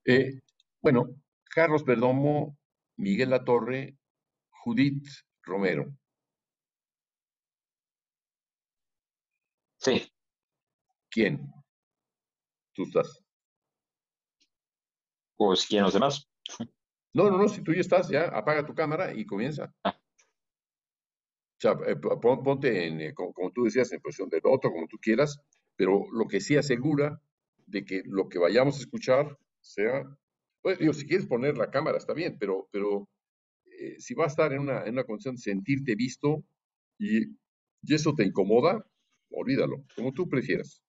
Eh, bueno, Carlos Perdomo, Miguel Latorre, Judith Romero. Sí, ¿Quién? Tú estás. pues ¿quién los demás? No, no, no, si tú ya estás, ya apaga tu cámara y comienza. Ah, O sea, ponte en, como tú decías, en posición del otro, como tú quieras, pero lo que sí asegura de que lo que vayamos a escuchar sea, pues, digo, si quieres poner la cámara está bien, pero si vas a estar en una condición de sentirte visto y eso te incomoda, olvídalo, como tú prefieras.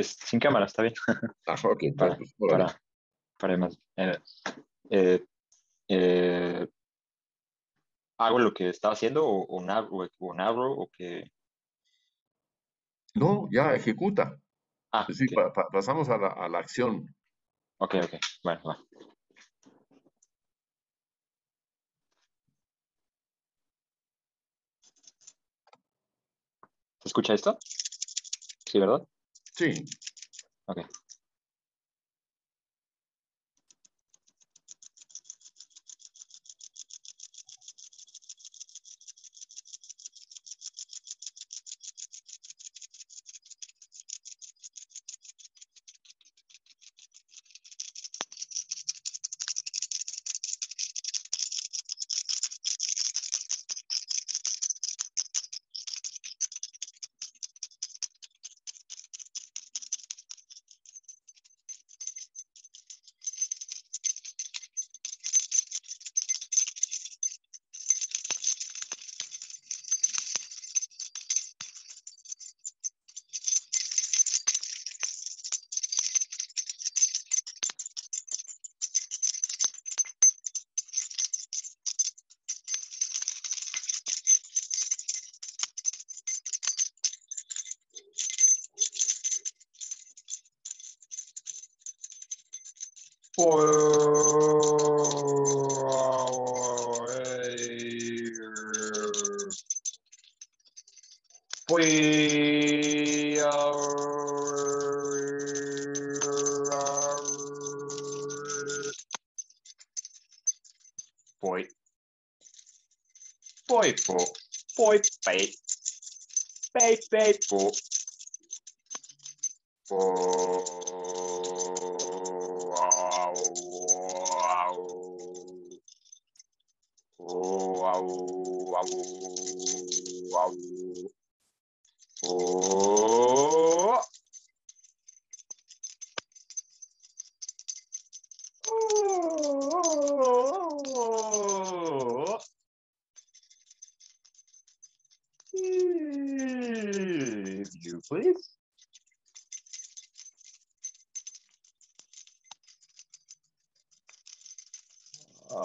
sin cámara, está bien. Ah, ok, bueno, Para, pues órale. para, para más. Eh, eh, ¿Hago lo que estaba haciendo o narro o que... No, ya ejecuta. Ah, Es decir, ok, pasamos a la acción. ok, bueno, va. ¿Se escucha esto? Sí, ¿verdad? Sí, Ok. Pues... Poi, po, poi, po, po, au, au, au, au, oh. You please? Uh,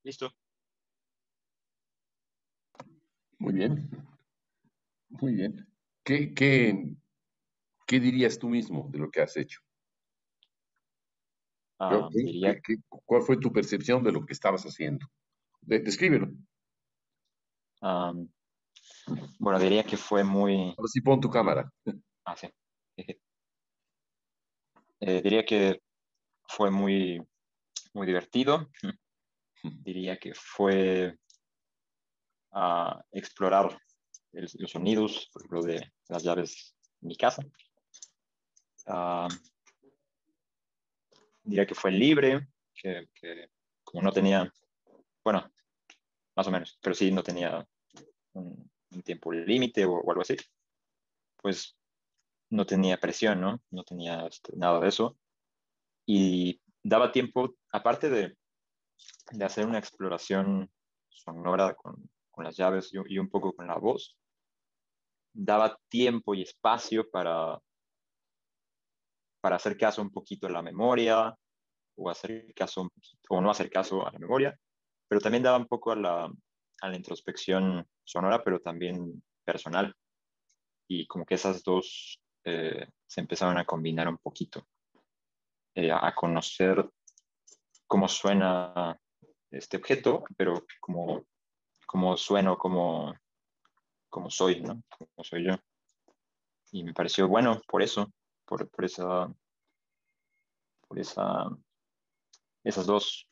Listo. Muy bien, muy bien. ¿Qué dirías tú mismo de lo que has hecho? Diría, ¿Cuál fue tu percepción de lo que estabas haciendo? Descríbelo. am, bueno, diría que fue muy, Ahora sí pon tu cámara. sí. Diría que fue muy, muy divertido. Diría que fue explorar los sonidos, por ejemplo, de las llaves en mi casa. Ah, Diría que fue libre, que como no tenía, bueno, más o menos, pero sí no tenía un tiempo límite o algo así, pues no tenía presión, ¿no? No tenía nada de eso. Y daba tiempo, aparte de hacer una exploración sonora con las llaves y un poco con la voz, daba tiempo y espacio para hacer caso un poquito a la memoria o hacer caso un poquito, o no hacer caso a la memoria, pero también daba un poco a la introspección sonora, pero también personal. Y como que esas dos se empezaron a combinar un poquito, a conocer cómo suena este objeto, pero como sueno, como soy, ¿no? Como soy yo. Y me pareció bueno por eso, por por esa, esas dos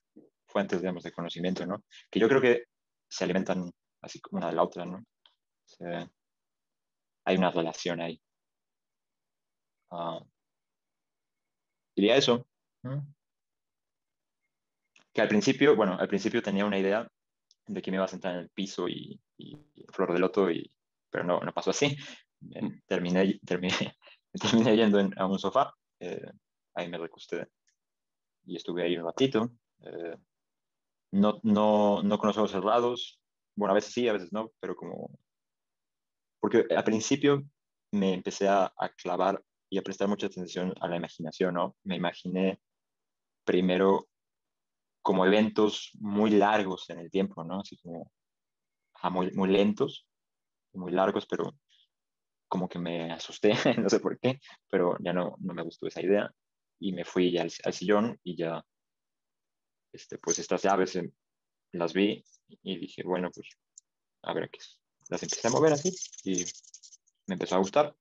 fuentes, digamos, de conocimiento, ¿no? Que yo creo que se alimentan así como una de la otra, ¿no? Se- Hay una relación ahí. Ah, Diría eso, ¿no? Que al principio, bueno, al principio tenía una idea de que me iba a sentar en el piso y flor de loto, pero no, no pasó así. Terminé, me terminé yendo a un sofá, eh, ahí me recosté y estuve ahí un ratito. eh, no con los ojos cerrados, bueno, a veces sí, a veces no, pero porque al principio me empecé a clavar y a prestar mucha atención a la imaginación, ¿no? Me imaginé primero como eventos muy largos en el tiempo, ¿no? Así como muy, muy lentos, muy largos, pero como que me asusté, no sé por qué, pero ya no me gustó esa idea y me fui ya al sillón y ya, pues estas llaves las vi y dije, bueno, pues a ver qué es. Las empecé a mover así y me empezó a gustar.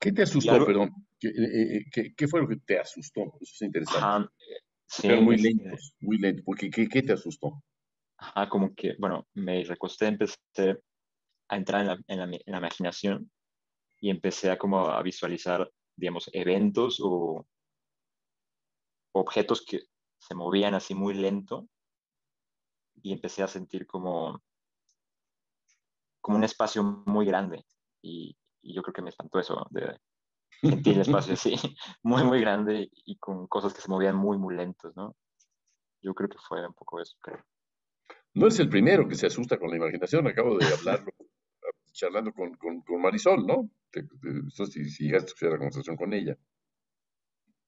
¿Qué te Y asustó, algo, perdón? ¿Qué fue lo que te asustó? Eso es interesante. ajá, Eran sí, muy lentos. Porque, ¿qué te asustó? ajá, como que, bueno, me recosté, empecé a entrar en la imaginación y empecé a como a visualizar, digamos, eventos o objetos que se movían así muy lento y empecé a sentir como un espacio muy grande y yo creo que me espantó eso, de sentir el espacio así, muy, muy grande y con cosas que se movían muy, muy lentos, ¿no? Yo creo que fue un poco eso, creo. No es el primero que se asusta con la imaginación. Acabo de hablarlo, charlando con Marisol, ¿no? No sé si llegaste a escuchar la conversación con ella.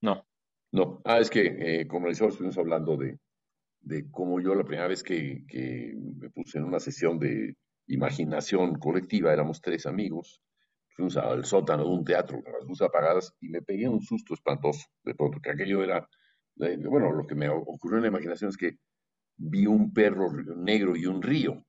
No, No. Es que con Marisol estuvimos hablando de cómo yo la primera vez que me puse en una sesión de imaginación colectiva, éramos tres amigos, fuimos al sótano de un teatro con las luces apagadas y me pegué un susto espantoso de pronto, que aquello era, bueno, lo que me ocurrió en la imaginación es que vi un perro negro y un río.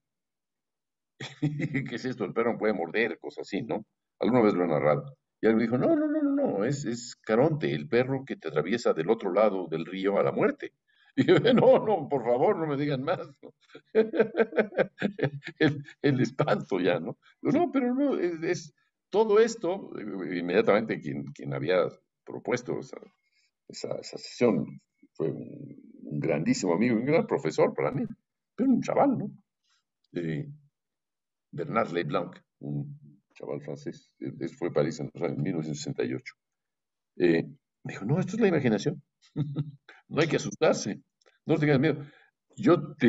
¿Qué es esto? El perro no puede morder, cosas así, ¿no? Alguna vez lo he narrado. Y alguien me dijo, no, es Caronte, el perro que te atraviesa del otro lado del río a la muerte. Y yo, no, por favor, no me digan más, ¿no? El espanto ya, ¿no? No, pero no, todo esto, inmediatamente quien había propuesto esa sesión fue un grandísimo amigo, un gran profesor para mí, pero un chaval, ¿no? Eh, Bernard Leblanc, un chaval francés, fue a París en 1968. Me dijo, no, esto es la imaginación, no hay que asustarse, no tengas miedo. Yo te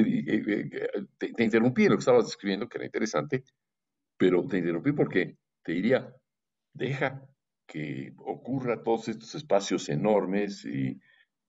interrumpí en lo que estabas describiendo, que era interesante, pero te interrumpí porque te diría, deja que ocurra todos estos espacios enormes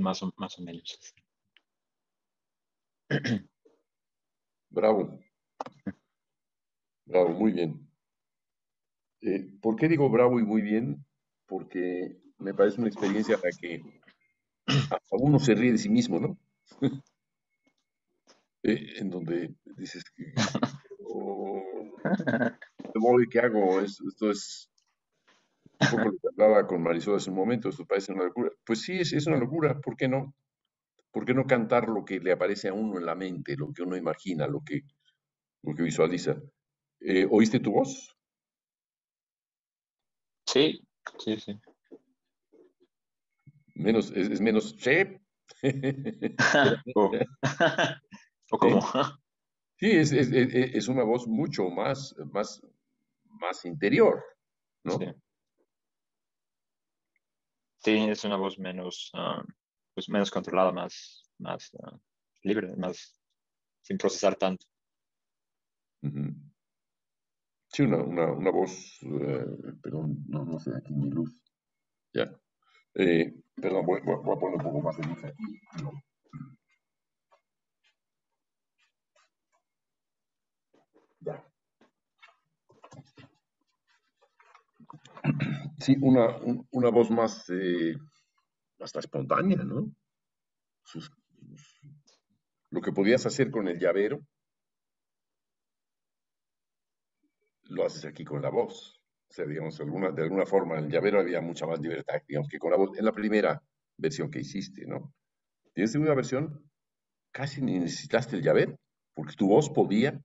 más o menos. Bravo, bravo, muy bien. ¿Por qué digo bravo y muy bien? Porque me parece una experiencia en la que a uno se ríe de sí mismo, ¿no? En donde dices, oh, ¿de modo qué hago? Esto es un poco lo que hablaba con Marisol hace un momento, esto parece una locura. Pues sí, es una locura, ¿por qué no? ¿Por qué no cantar lo que le aparece a uno en la mente, lo que uno imagina, lo que visualiza? ¿Oíste tu voz? Sí, sí, sí. Es menos, sí. O, o como, ¿Sí? Sí, es una voz mucho más interior, sí. ¿no? Sí, es una voz menos, pues menos controlada, más libre, más sin procesar tanto. Ujú. Sí, una voz, perdón, no sé, aquí mi luz. Ya. Perdón, voy a poner un poco más de luz aquí. No, ya. Sí, una voz más, hasta espontánea, ¿no? Sus- lo que podías hacer con el llavero, lo haces aquí con la voz. O sea, digamos, de alguna forma, en el llavero había mucha más libertad, digamos, que con la voz, en la primera versión que hiciste, ¿no? Y en la segunda versión, casi ni necesitaste el llavero, porque tu voz podía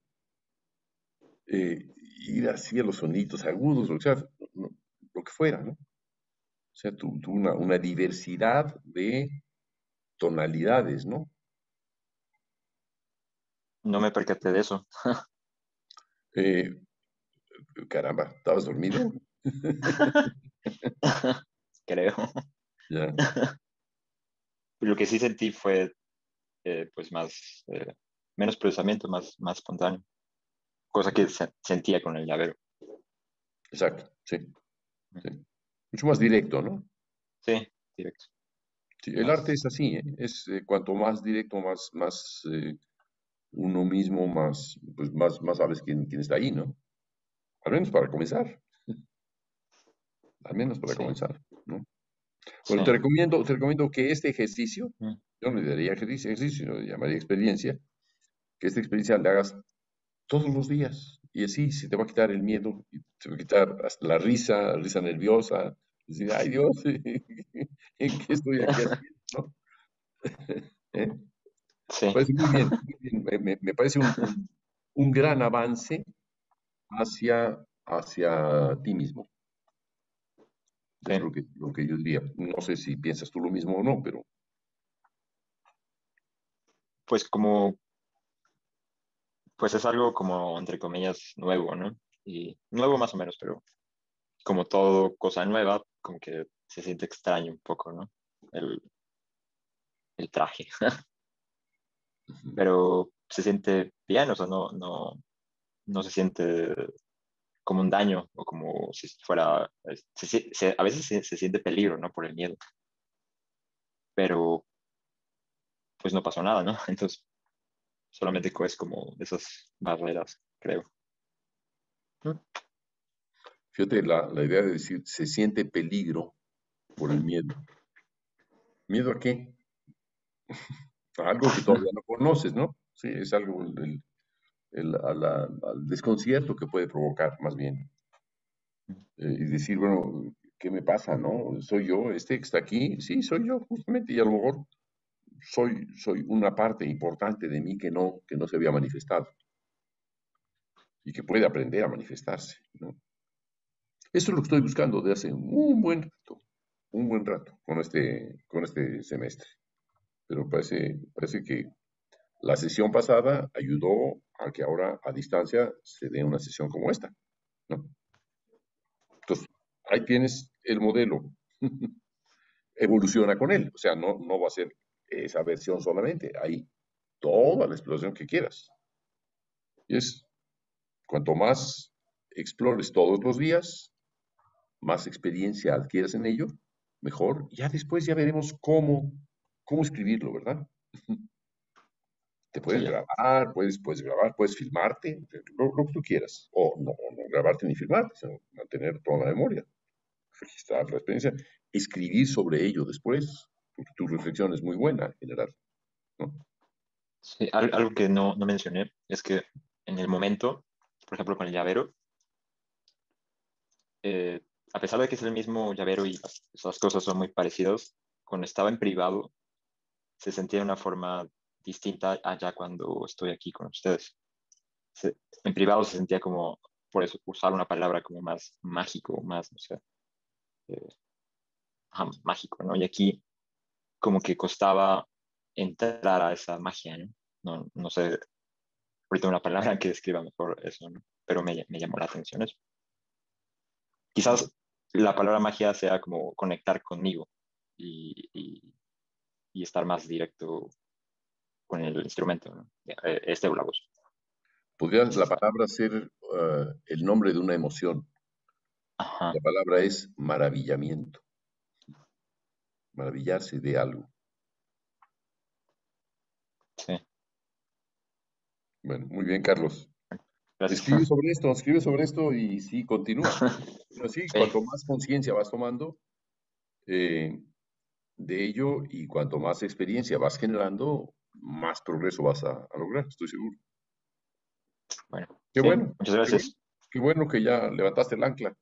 eh, ir así a los sonidos agudos, o sea, lo que fuera, ¿no? O sea, una diversidad de tonalidades, ¿no? No me percaté de eso. Eh, Caramba, ¿estabas dormido? Creo. Ya, Lo que sí sentí fue, pues, menos procesamiento, más espontáneo. Cosa que sentía con el llavero. exacto, sí, sí. Mucho más directo, ¿no? Sí, directo. Sí, el arte Más, es así, ¿eh? Es cuanto más directo, más uno mismo, más sabes quién está ahí, ¿no? Al menos para comenzar, al menos para sí, comenzar, ¿no? Bueno, sí. te recomiendo que este ejercicio, Mm, yo no le daría ejercicio, sino le llamaría experiencia, que esta experiencia la hagas todos los días. Y así se te va a quitar el miedo, y se va a quitar hasta la risa nerviosa, decir, ay Dios, ¿en qué estoy aquí haciendo? ¿No? ¿Eh? sí, Parece muy bien, muy bien. Me parece un gran avance hacia ti mismo. Es sí. lo que yo diría. No sé si piensas tú lo mismo o no, pero Pues pues es algo como, entre comillas, nuevo, ¿no? Y nuevo más o menos, pero como todo cosa nueva, como que se siente extraño un poco, ¿no? El, el traje. Pero se siente bien, o sea, no se siente como un daño o como si fuera, a veces se siente peligro, ¿no? Por el miedo, pero pues no pasó nada, ¿no? Entonces solamente es como esas barreras, creo. Mm, fíjate la idea de decir se siente peligro por el miedo. ¿Miedo a qué? A algo que todavía no conoces, ¿no? Sí, es algo al desconcierto que puede provocar, más bien. Y decir, bueno, ¿qué me pasa, no? ¿Soy yo este que está aquí? Sí, soy yo, justamente, y a lo mejor soy una parte importante de mí que no se había manifestado y que puede aprender a manifestarse, ¿no? Eso es lo que estoy buscando de hace un buen rato con este semestre. Pero parece que la sesión pasada ayudó a que ahora a distancia se dé una sesión como esta, ¿no? Entonces, ahí tienes el modelo. Evoluciona con él, o sea, no va a ser esa versión solamente, hay toda la exploración que quieras. Y cuanto más explores todos los días, más experiencia adquieres en ello, mejor. Ya después ya veremos cómo cómo escribirlo, ¿verdad? Te Sí, puedes grabar, puedes grabar, puedes filmarte, lo que tú quieras. O no grabarte ni filmarte, sino mantener toda la memoria, registrar la experiencia, escribir sobre ello después, porque tu reflexión es muy buena en general, ¿no? sí. Algo que no mencioné es que en el momento, por ejemplo, con el llavero, eh, a pesar de que es el mismo llavero y esas cosas son muy parecidas, cuando estaba en privado se sentía de una forma distinta allá cuando estoy aquí con ustedes. En privado se sentía como, por eso, usar una palabra como más mágico, más, no sé, eh, mágico, ¿no? Y aquí como que costaba entrar a esa magia, ¿no? No sé, ahorita una palabra que describa mejor eso, ¿no? Pero me llamó la atención eso. Quizás la palabra magia sea como conectar conmigo y, y- y estar más directo con el instrumento, ¿no? Este o la voz. Podría Quizás la está. palabra ser el nombre de una emoción. La Ajá, palabra es maravillamiento, maravillarse de algo. sí. Bueno, muy bien, Carlos. Gracias. Escribe sobre esto y sí, continúa. Así, Sí, cuanto más conciencia vas tomando eh, de ello y cuanto más experiencia vas generando, más progreso vas a lograr, estoy seguro. bueno, Qué sí, bueno, muchas qué bueno, gracias. qué bueno que ya levantaste el ancla.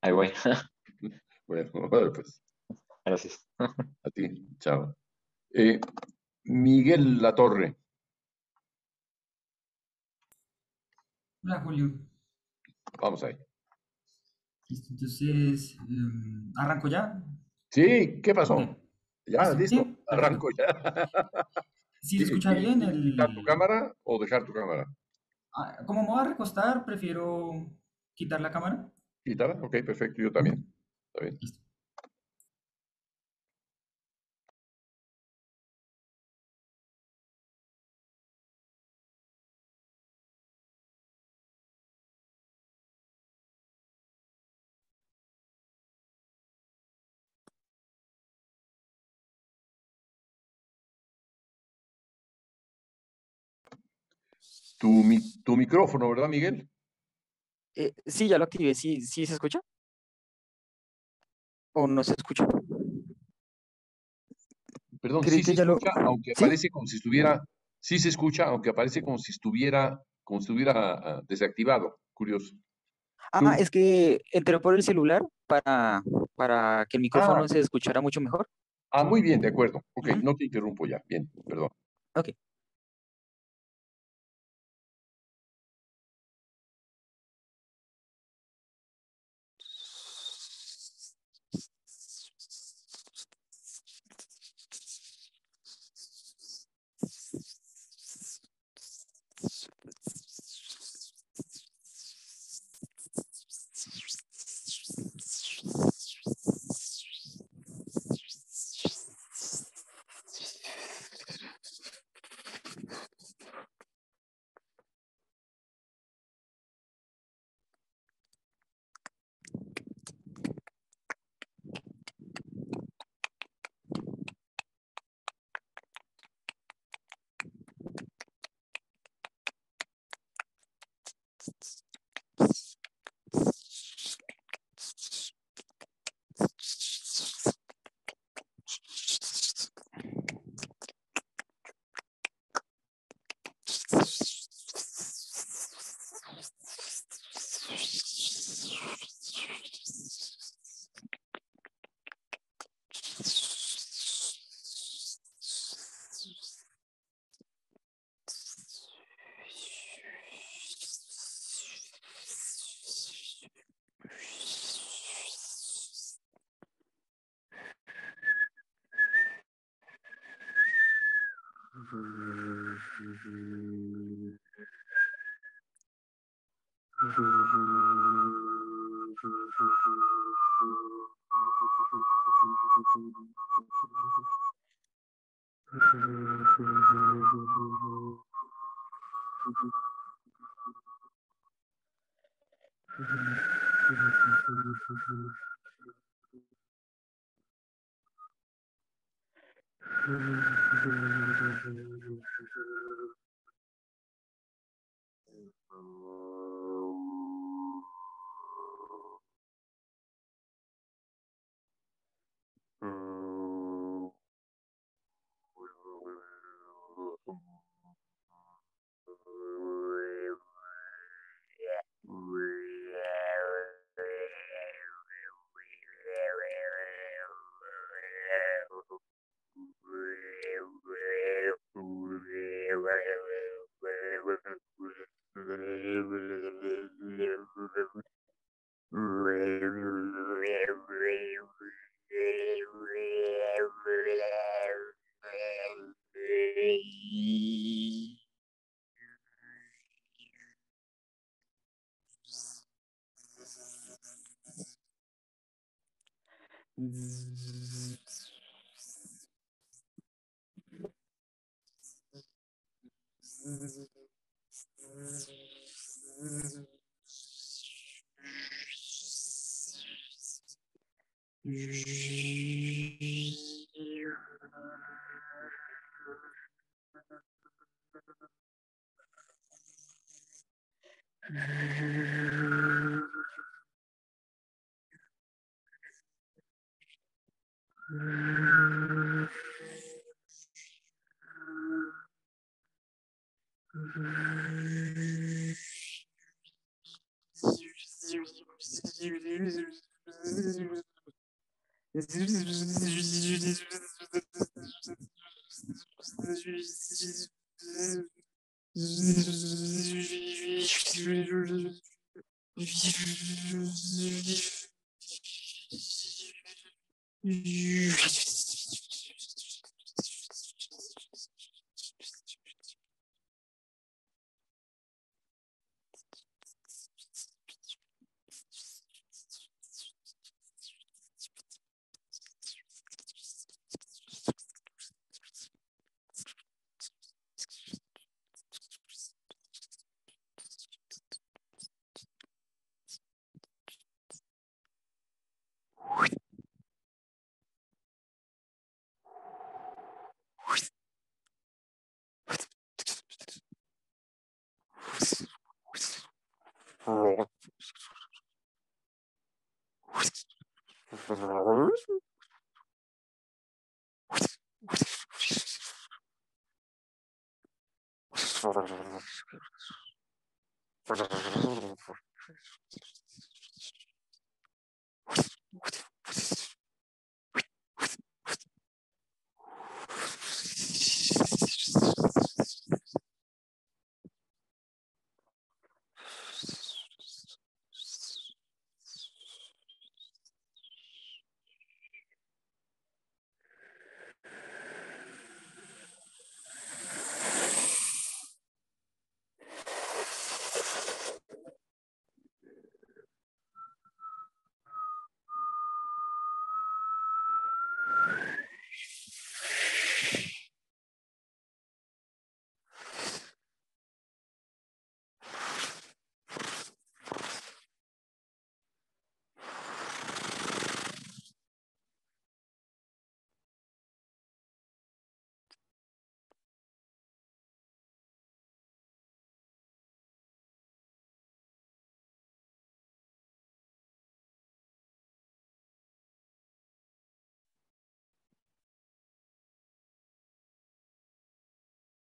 Ahí voy. Bueno, vale, pues Gracias. a ti, chao. Eh, Miguel Latorre, Hola Julio. vamos ahí. Listo, entonces, ¿arranco ya? Sí, ¿qué Ok, pasó? Ya, listo. listo, Sí, perfecto. arranco ya. Si se escucha ¿Quieres bien, quitar tu cámara o dejar tu cámara? como me voy a recostar, prefiero quitar la cámara. ¿Quitarla? Ok, perfecto, yo Ujú. también. Está bien. Listo. Tu micrófono, ¿verdad, Miguel? Sí, ya lo activé. ¿Sí, sí se escucha? ¿O no se escucha? Perdón, ¿Crees sí se que ya lo... escucha, aunque ¿Sí? aparece como si estuviera, sí se escucha, aunque aparece como si estuviera desactivado. Curioso. Ah, Tú, es que entré por el celular para que el ah, micrófono se escuchara mucho mejor. muy bien, de acuerdo. Ok, Ujú. no te interrumpo ya. Bien, perdón. Ok.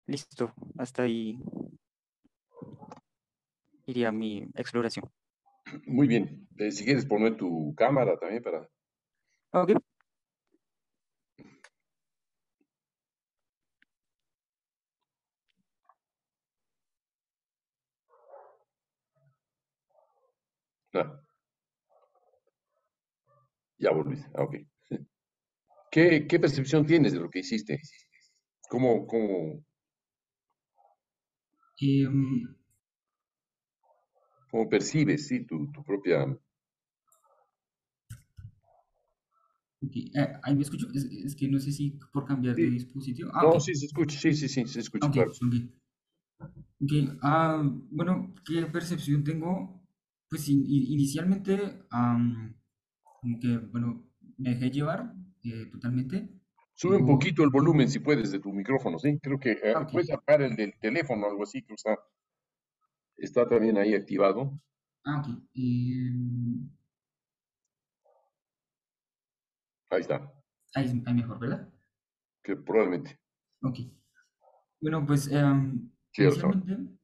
Listo, hasta ahí iría mi exploración. Muy bien. Si quieres poner tu cámara también para... Ok, Ah, ya volviste. Ah, ok. ¿Qué percepción tienes de lo que hiciste? ¿Cómo, Em, cómo percibes, sí, tu propia... ok, ahí me escucho. Es que no sé si por cambiar de Sí, dispositivo. Ah, ok. no, sí se escucha, sí, se escucha, Ok, claro. ok. Ok, bueno, ¿qué percepción tengo? Pues inicialmente, como que, bueno, me dejé llevar totalmente. Sube un poquito el volumen si puedes de tu micrófono, ¿sí? Creo que Ok, puedes apagar el del teléfono o algo así, que está también ahí activado. ok. Ahí está, Ahí mejor, ¿verdad? que probablemente. Ok. Bueno, pues Sí, ahora está mejor. inicialmente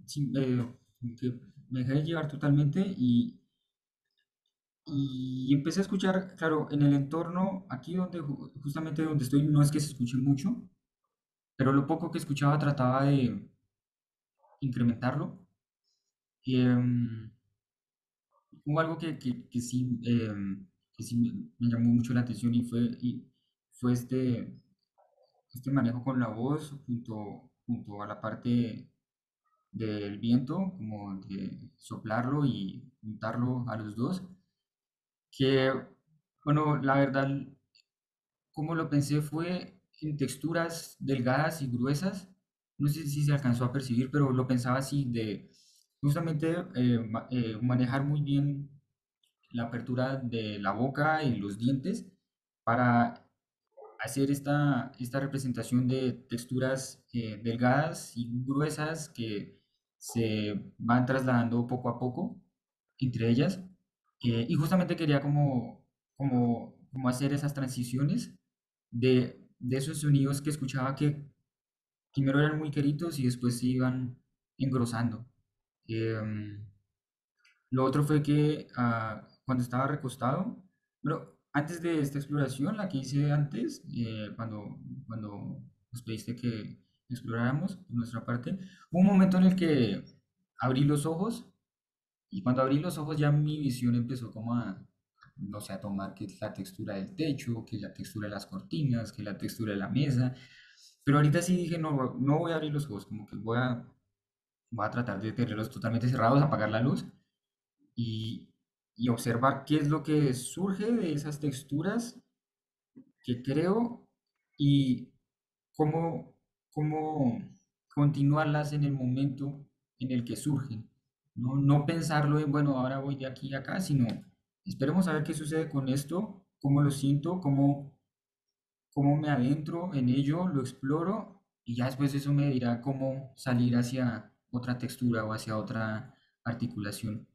sí, que me dejé llevar totalmente y empecé a escuchar, claro, en el entorno, aquí donde justamente donde estoy, no es que se escuche mucho, pero lo poco que escuchaba trataba de incrementarlo. Y, hubo algo que sí me llamó mucho la atención y fue este manejo con la voz junto a la parte del viento, como de soplarlo y juntarlo a los dos, que, bueno, la verdad, como lo pensé fue en texturas delgadas y gruesas, no sé si se alcanzó a percibir, pero lo pensaba así, de justamente manejar muy bien la apertura de la boca y los dientes para hacer esta representación de texturas delgadas y gruesas que se van trasladando poco a poco entre ellas. Y justamente quería como hacer esas transiciones de esos sonidos que escuchaba que primero eran muy queridos y después se iban engrosando. Em, lo otro fue que cuando estaba recostado, bueno, antes de esta exploración, la que hice antes, cuando nos pediste que exploráramos por nuestra parte, hubo un momento en el que abrí los ojos y cuando abrí los ojos ya mi visión empezó como no sé, a tomar que la textura del techo, que la textura de las cortinas, que la textura de la mesa. Pero ahorita sí dije, no, no voy a abrir los ojos, como que voy a tratar de tenerlos totalmente cerrados, apagar la luz y, y observar qué es lo que surge de esas texturas que creo y cómo, cómo continuarlas en el momento en el que surgen. No, no pensarlo en, bueno, ahora voy de aquí a acá, sino esperemos a ver qué sucede con esto, cómo lo siento, cómo me adentro en ello, lo exploro y ya después eso me dirá cómo salir hacia otra textura o hacia otra articulación.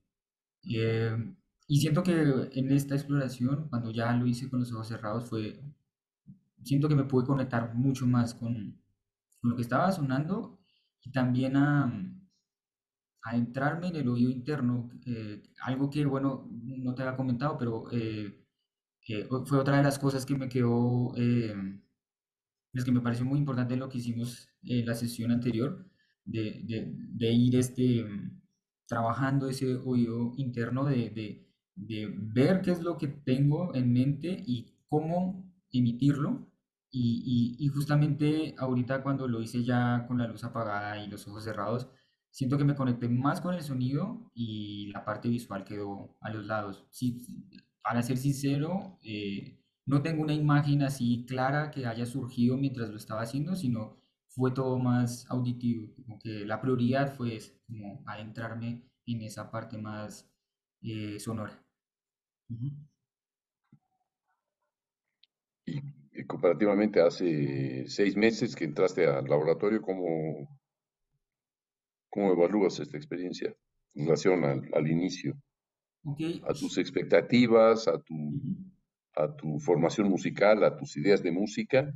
Y siento que en esta exploración, cuando ya lo hice con los ojos cerrados, siento que me pude conectar mucho más con lo que estaba sonando y también a entrarme en el oído interno, algo que, bueno, no te había comentado, pero fue otra de las cosas que me quedó, es que me pareció muy importante lo que hicimos en la sesión anterior, de ir trabajando ese oído interno, de ver qué es lo que tengo en mente y cómo emitirlo. Y justamente ahorita cuando lo hice ya con la luz apagada y los ojos cerrados, siento que me conecté más con el sonido y la parte visual quedó a los lados. Sí, para ser sincero, no tengo una imagen así clara que haya surgido mientras lo estaba haciendo, sino fue todo más auditivo, como que la prioridad fue como adentrarme en esa parte más sonora. Ujú. Y comparativamente hace 6 meses que entraste al laboratorio, ¿cómo evalúas esta experiencia en relación al inicio? Ok, A tus expectativas, ujú. a tu formación musical, a tus ideas de música,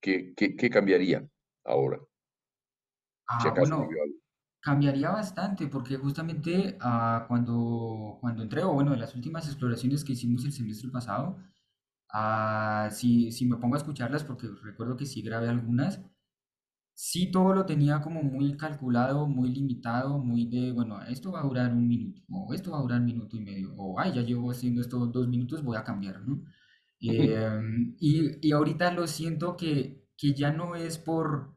¿qué cambiaría ahora? Si acaso Bueno, cambió algo. cambiaría bastante porque justamente cuando entré, o bueno, en las últimas exploraciones que hicimos el semestre pasado, si me pongo a escucharlas, porque recuerdo que sí grabé algunas, sí todo lo tenía como muy calculado, muy limitado, muy de, bueno, esto va a durar un minuto, o esto va a durar 1 minuto y medio, o ay, ya llevo haciendo esto 2 minutos, voy a cambiar, ¿no? Y ahorita lo siento que ya no es por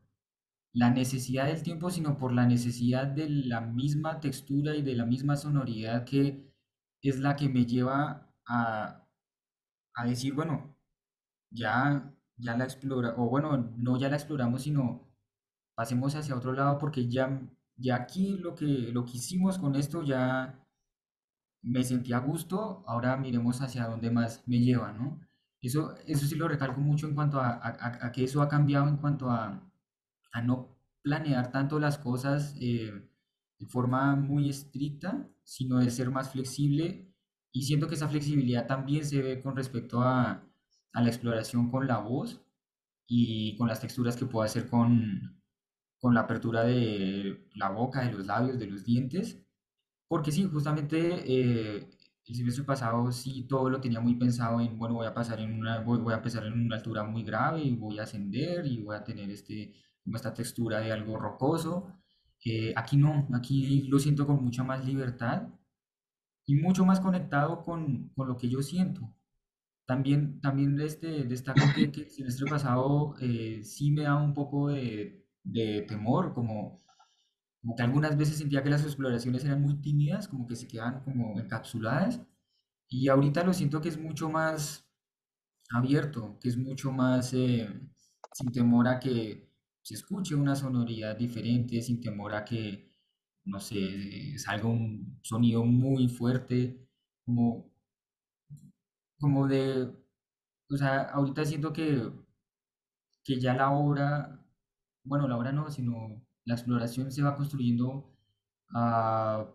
la necesidad del tiempo, sino por la necesidad de la misma textura y de la misma sonoridad que es la que me lleva a decir, bueno, ya la explora, o bueno, no ya la exploramos, sino pasemos hacia otro lado porque ya aquí lo que hicimos con esto ya me sentí a gusto, ahora miremos hacia dónde más me lleva, ¿no? Eso sí lo recalco mucho en cuanto a que eso ha cambiado en cuanto a no planear tanto las cosas de forma muy estricta, sino de ser más flexible. Y siento que esa flexibilidad también se ve con respecto a la exploración con la voz y con las texturas que puedo hacer con la apertura de la boca, de los labios, de los dientes. Porque sí, justamente el semestre pasado sí todo lo tenía muy pensado en, bueno, voy a empezar en una altura muy grave y voy a ascender y voy a tener como esta textura de algo rocoso. Aquí no, aquí lo siento con mucha más libertad y mucho más conectado con lo que yo siento. También destaco que el semestre pasado sí me da un poco de temor, como que algunas veces sentía que las exploraciones eran muy tímidas, como que se quedaban como encapsuladas, y ahorita lo siento que es mucho más abierto, que es mucho más sin temor a que se escuche una sonoridad diferente, sin temor a que, no sé, salga un sonido muy fuerte, como, como de, o sea, ahorita siento que ya la obra, bueno, la obra no, sino la exploración se va construyendo ah,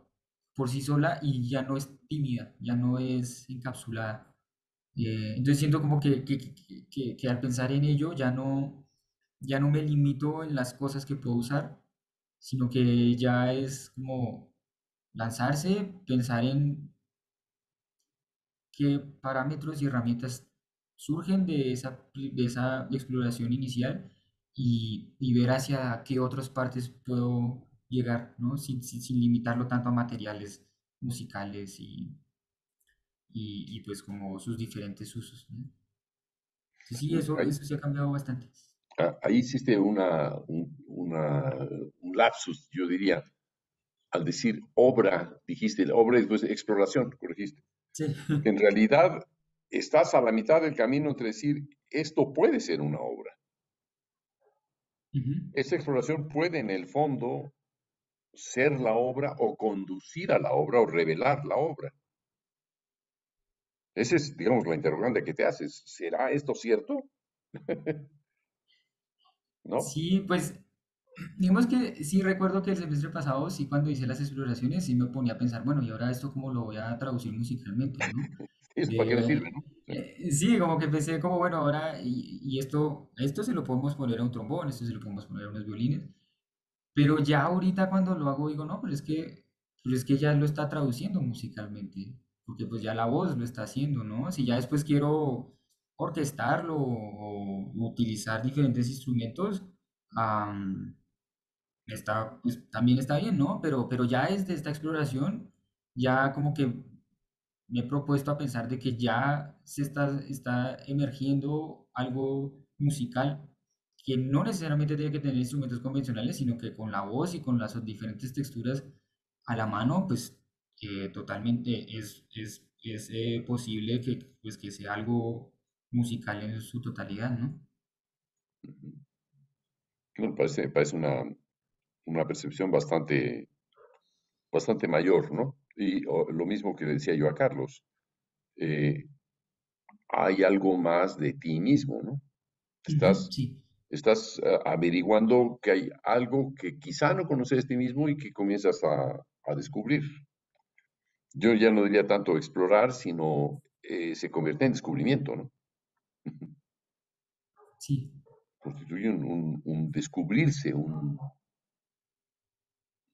por sí sola y ya no es tímida, ya no es encapsulada. Entonces siento como que al pensar en ello ya no me limito en las cosas que puedo usar, sino que ya es como lanzarse, pensar en qué parámetros y herramientas surgen de esa exploración inicial y ver hacia qué otras partes puedo llegar, ¿no? Sin limitarlo tanto a materiales musicales y pues como sus diferentes usos, ¿no? Sí, sí, Ahí, eso sí ha cambiado bastante. ahí hiciste un lapsus, yo diría, al decir obra, dijiste obra y después exploración, corregiste. Sí. Porque en realidad estás a la mitad del camino entre decir, esto puede ser una obra. Ujú. Esa exploración puede en el fondo ser la obra o conducir a la obra o revelar la obra. Esa es, digamos, la interrogante que te haces. ¿Será esto cierto? ¿No? Sí, pues digamos que sí recuerdo que el semestre pasado, sí cuando hice las exploraciones, sí me ponía a pensar, bueno, ¿y ahora esto cómo lo voy a traducir musicalmente, ¿no? ¿Eso para qué me sirve, no? Sí. Sí, como que pensé como, bueno, ahora, y esto se lo podemos poner a un trombón, esto se lo podemos poner a unos violines, pero ya ahorita cuando lo hago digo, no, pero es que ya lo está traduciendo musicalmente, porque pues ya la voz lo está haciendo, ¿no? Si ya después quiero orquestarlo o utilizar diferentes instrumentos, am, pues, también está bien, ¿no? Pero ya desde esta exploración, ya como que me he propuesto a pensar de que ya está emergiendo algo musical que no necesariamente tiene que tener instrumentos convencionales, sino que con la voz y con las diferentes texturas a la mano, pues totalmente es posible pues, que sea algo musical en su totalidad, ¿no? Me parece una percepción bastante mayor, ¿no? Y lo mismo que le decía yo a Carlos, eh, hay algo más de ti mismo, ¿no? Ujú, Estás, sí, estás averiguando que hay algo que quizá no conoces de ti mismo y que comienzas a descubrir. Yo ya no diría tanto explorar, sino se convierte en descubrimiento, ¿no? sí. Constituye un descubrirse,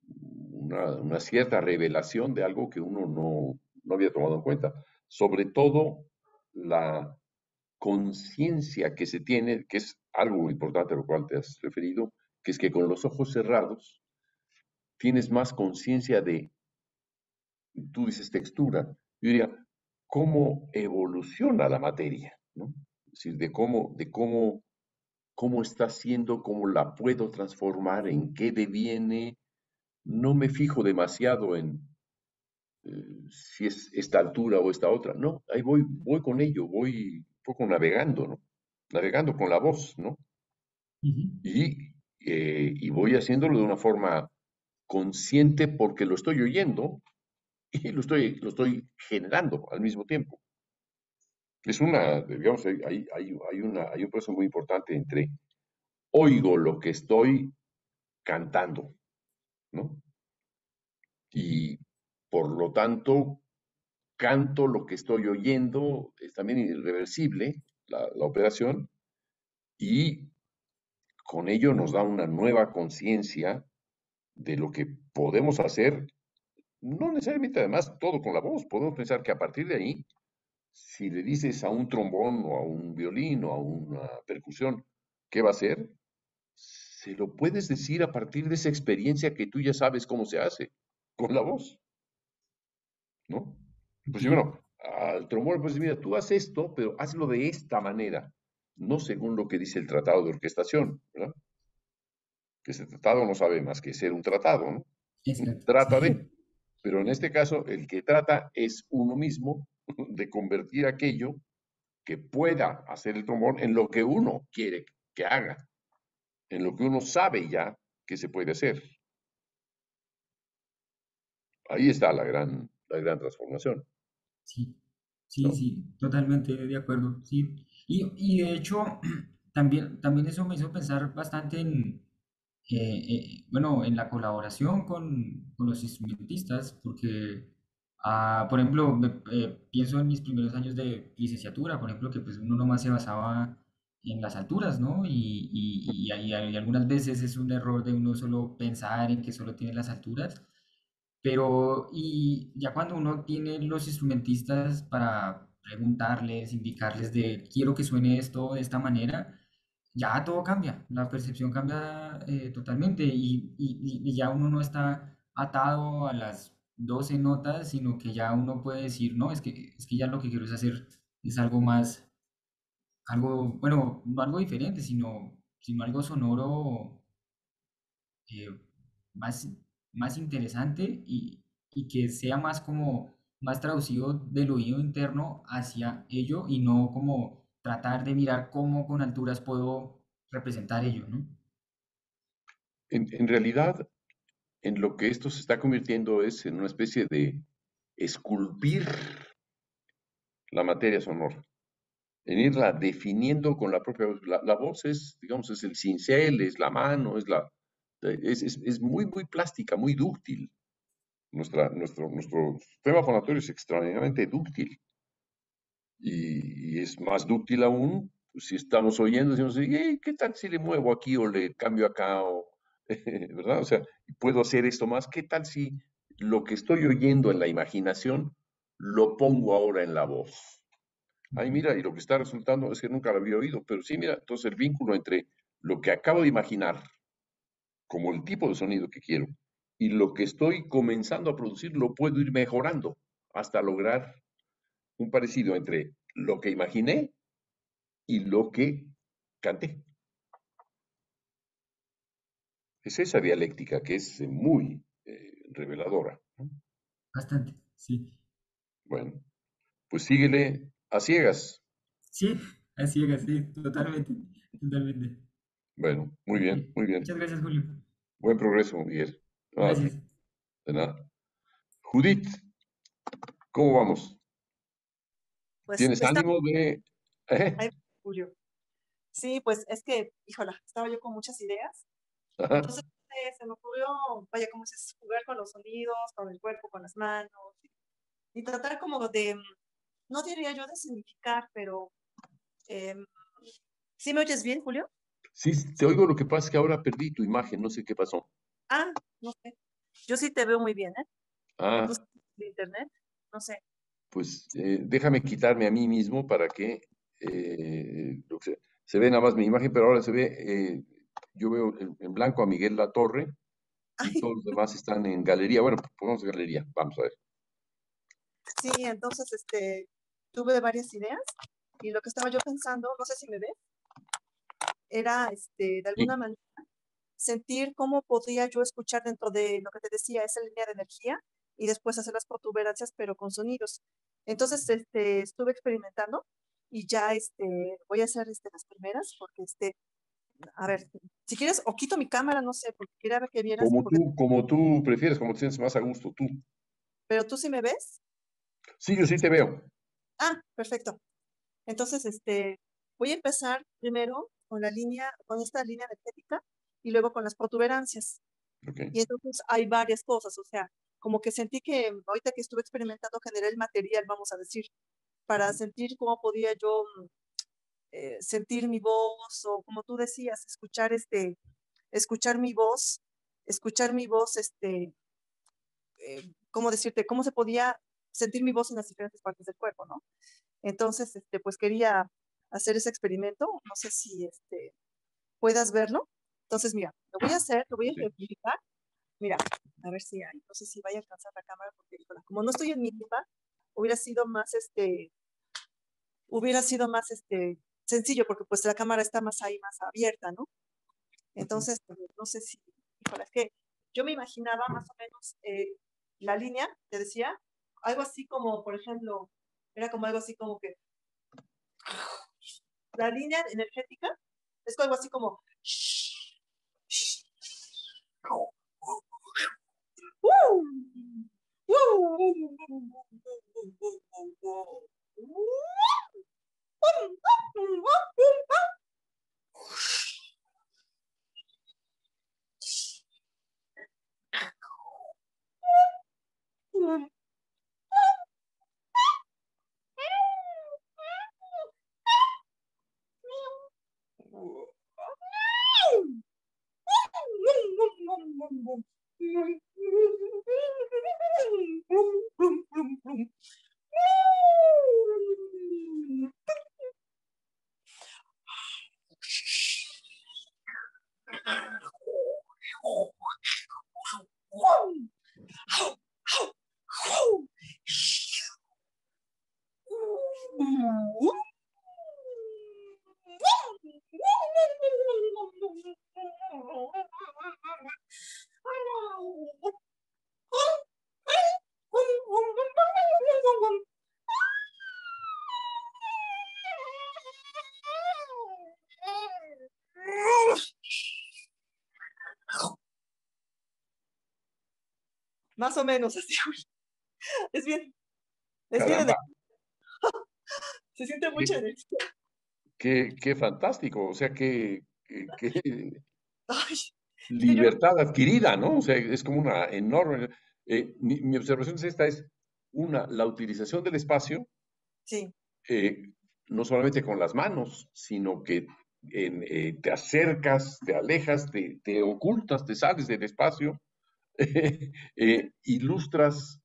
una cierta revelación de algo que uno no había tomado en cuenta. Sobre todo la conciencia que se tiene, que es algo importante a lo cual te has referido, que es que con los ojos cerrados tienes más conciencia de, tú dices textura, yo diría, cómo evoluciona la materia, ¿no? Es decir, cómo está siendo, cómo la puedo transformar, en qué deviene. No me fijo demasiado en si es esta altura o esta otra. No, ahí voy con ello, voy un poco navegando, ¿no? Navegando con la voz, ¿no? Ujú. Y voy haciéndolo de una forma consciente porque lo estoy oyendo y lo estoy generando al mismo tiempo. Es una, digamos, hay un proceso muy importante entre oigo lo que estoy cantando, ¿no? Y por lo tanto, canto lo que estoy oyendo, es también irreversible la operación, y con ello nos da una nueva conciencia de lo que podemos hacer, no necesariamente además todo con la voz, podemos pensar que a partir de ahí, si le dices a un trombón o a un violín o a una percusión, ¿qué va a hacer? Se lo puedes decir a partir de esa experiencia que tú ya sabes cómo se hace, con la voz, ¿no? Pues sí, Ok, bueno, al trombón, pues mira, tú haz esto, pero hazlo de esta manera, no según lo que dice el tratado de orquestación, ¿verdad? Que ese tratado no sabe más que ser un tratado, ¿no? exacto, Trata de, sí. pero en este caso el que trata es uno mismo de convertir aquello que pueda hacer el trombón en lo que uno quiere que haga, en lo que uno sabe ya que se puede hacer. Ahí está la gran transformación, Sí, sí, ¿no? sí, totalmente de acuerdo, sí. Y de hecho, también eso me hizo pensar bastante bueno, en la colaboración con los instrumentistas, porque, por ejemplo, pienso en mis primeros años de licenciatura, por ejemplo, que pues uno nomás se basaba en las alturas, ¿no? Y algunas veces es un error de uno solo pensar en que solo tiene las alturas, pero y ya cuando uno tiene los instrumentistas para preguntarles, indicarles de quiero que suene esto de esta manera, ya todo cambia, la percepción cambia totalmente y ya uno no está atado a las 12 notas, sino que ya uno puede decir, no, es que ya lo que quiero es hacer es algo más, algo, bueno, no algo diferente, sino algo sonoro eh, más, más interesante y que sea más como más traducido del oído interno hacia ello y no como tratar de mirar cómo con alturas puedo representar ello, ¿no? En realidad, en lo que esto se está convirtiendo es en una especie de esculpir la materia sonora, en irla definiendo con la propia voz. La voz es, digamos, es el cincel, es la mano, es muy, muy plástica, muy dúctil. Nuestro sistema fonatorio es extraordinariamente dúctil y es más dúctil aún pues, si estamos oyendo, decimos, "Hey, ¿qué tal si le muevo aquí o le cambio acá? O, ¿verdad? O sea, puedo hacer esto más. ¿Qué tal si lo que estoy oyendo en la imaginación lo pongo ahora en la voz? Ay, mira, y lo que está resultando es que nunca lo había oído, pero sí, mira, entonces el vínculo entre lo que acabo de imaginar como el tipo de sonido que quiero y lo que estoy comenzando a producir lo puedo ir mejorando hasta lograr un parecido entre lo que imaginé y lo que canté. Es esa dialéctica que es muy reveladora, ¿no? Bastante, sí. Bueno, pues síguele a ciegas. Sí, a ciegas, sí, totalmente, totalmente. Bueno, muy Ok, bien, muy bien. muchas gracias, Julio. Buen progreso, Miguel. Ah, Gracias. de nada. Judith, ¿cómo vamos? Pues ¿Tienes está, ánimo de...? ay, Julio. Sí, pues es que, híjola, estaba yo con muchas ideas. Ajá. Entonces, se me ocurrió, vaya, como dices, jugar con los sonidos, con el cuerpo, con las manos, y tratar como de, no diría yo de significar, pero, em, ¿sí me oyes bien, Julio? Sí, te oigo, lo que pasa es que ahora perdí tu imagen, no sé qué pasó. Ah, no sé. Yo sí te veo muy bien, ¿eh? Tú Ah, sí, de internet, no sé. pues déjame quitarme a mí mismo para que, se ve nada más mi imagen, pero ahora se ve, yo veo en blanco a Miguel Latorre y Ay, todos los demás están en galería. Bueno, pongamos galería, vamos a ver. sí, entonces, tuve varias ideas y lo que estaba yo pensando, no sé si me ves, era, de Sí, alguna manera sentir cómo podría yo escuchar dentro de lo que te decía, esa línea de energía y después hacer las protuberancias, pero con sonidos. Entonces, estuve experimentando y ya, voy a hacer, las primeras, porque, a ver, si quieres, o quito mi cámara, no sé, porque quería ver que vieras, porque, como tú prefieres, como te sientes más a gusto tú. pero tú sí me ves. Sí, yo sí te veo. Ah, perfecto. Entonces, voy a empezar primero con con esta línea energética y luego con las protuberancias. Ok. Y entonces hay varias cosas, o sea, como que sentí que ahorita que estuve experimentando generé el material, vamos a decir, para sentir cómo podía yo sentir mi voz o como tú decías, escuchar mi voz, ¿cómo decirte? ¿Cómo se podía sentir mi voz en las diferentes partes del cuerpo, ¿no? Entonces, pues quería hacer ese experimento, no sé si puedas verlo. Entonces, mira, lo voy a hacer, lo voy a Sí. ejemplificar. Mira, a ver si hay, no sé si vaya a alcanzar la cámara, porque híjole, como no estoy en mi lugar, hubiera sido más, sencillo, porque pues la cámara está más ahí, más abierta, ¿no? Entonces, no sé si, híjole, es que yo me imaginaba más o menos la línea, te decía, algo así como, por ejemplo, era como algo así como que la línea energética es algo así como más o menos así. Es bien, es bien, Caramba, se siente qué, mucha energía. qué fantástico. O sea, qué Ay, es que yo, libertad adquirida, ¿no? O sea, es como una enorme. Mi observación es esta: es la utilización del espacio, sí, eh, no solamente con las manos, sino que te acercas, te alejas, te ocultas, te sales del espacio, ilustras,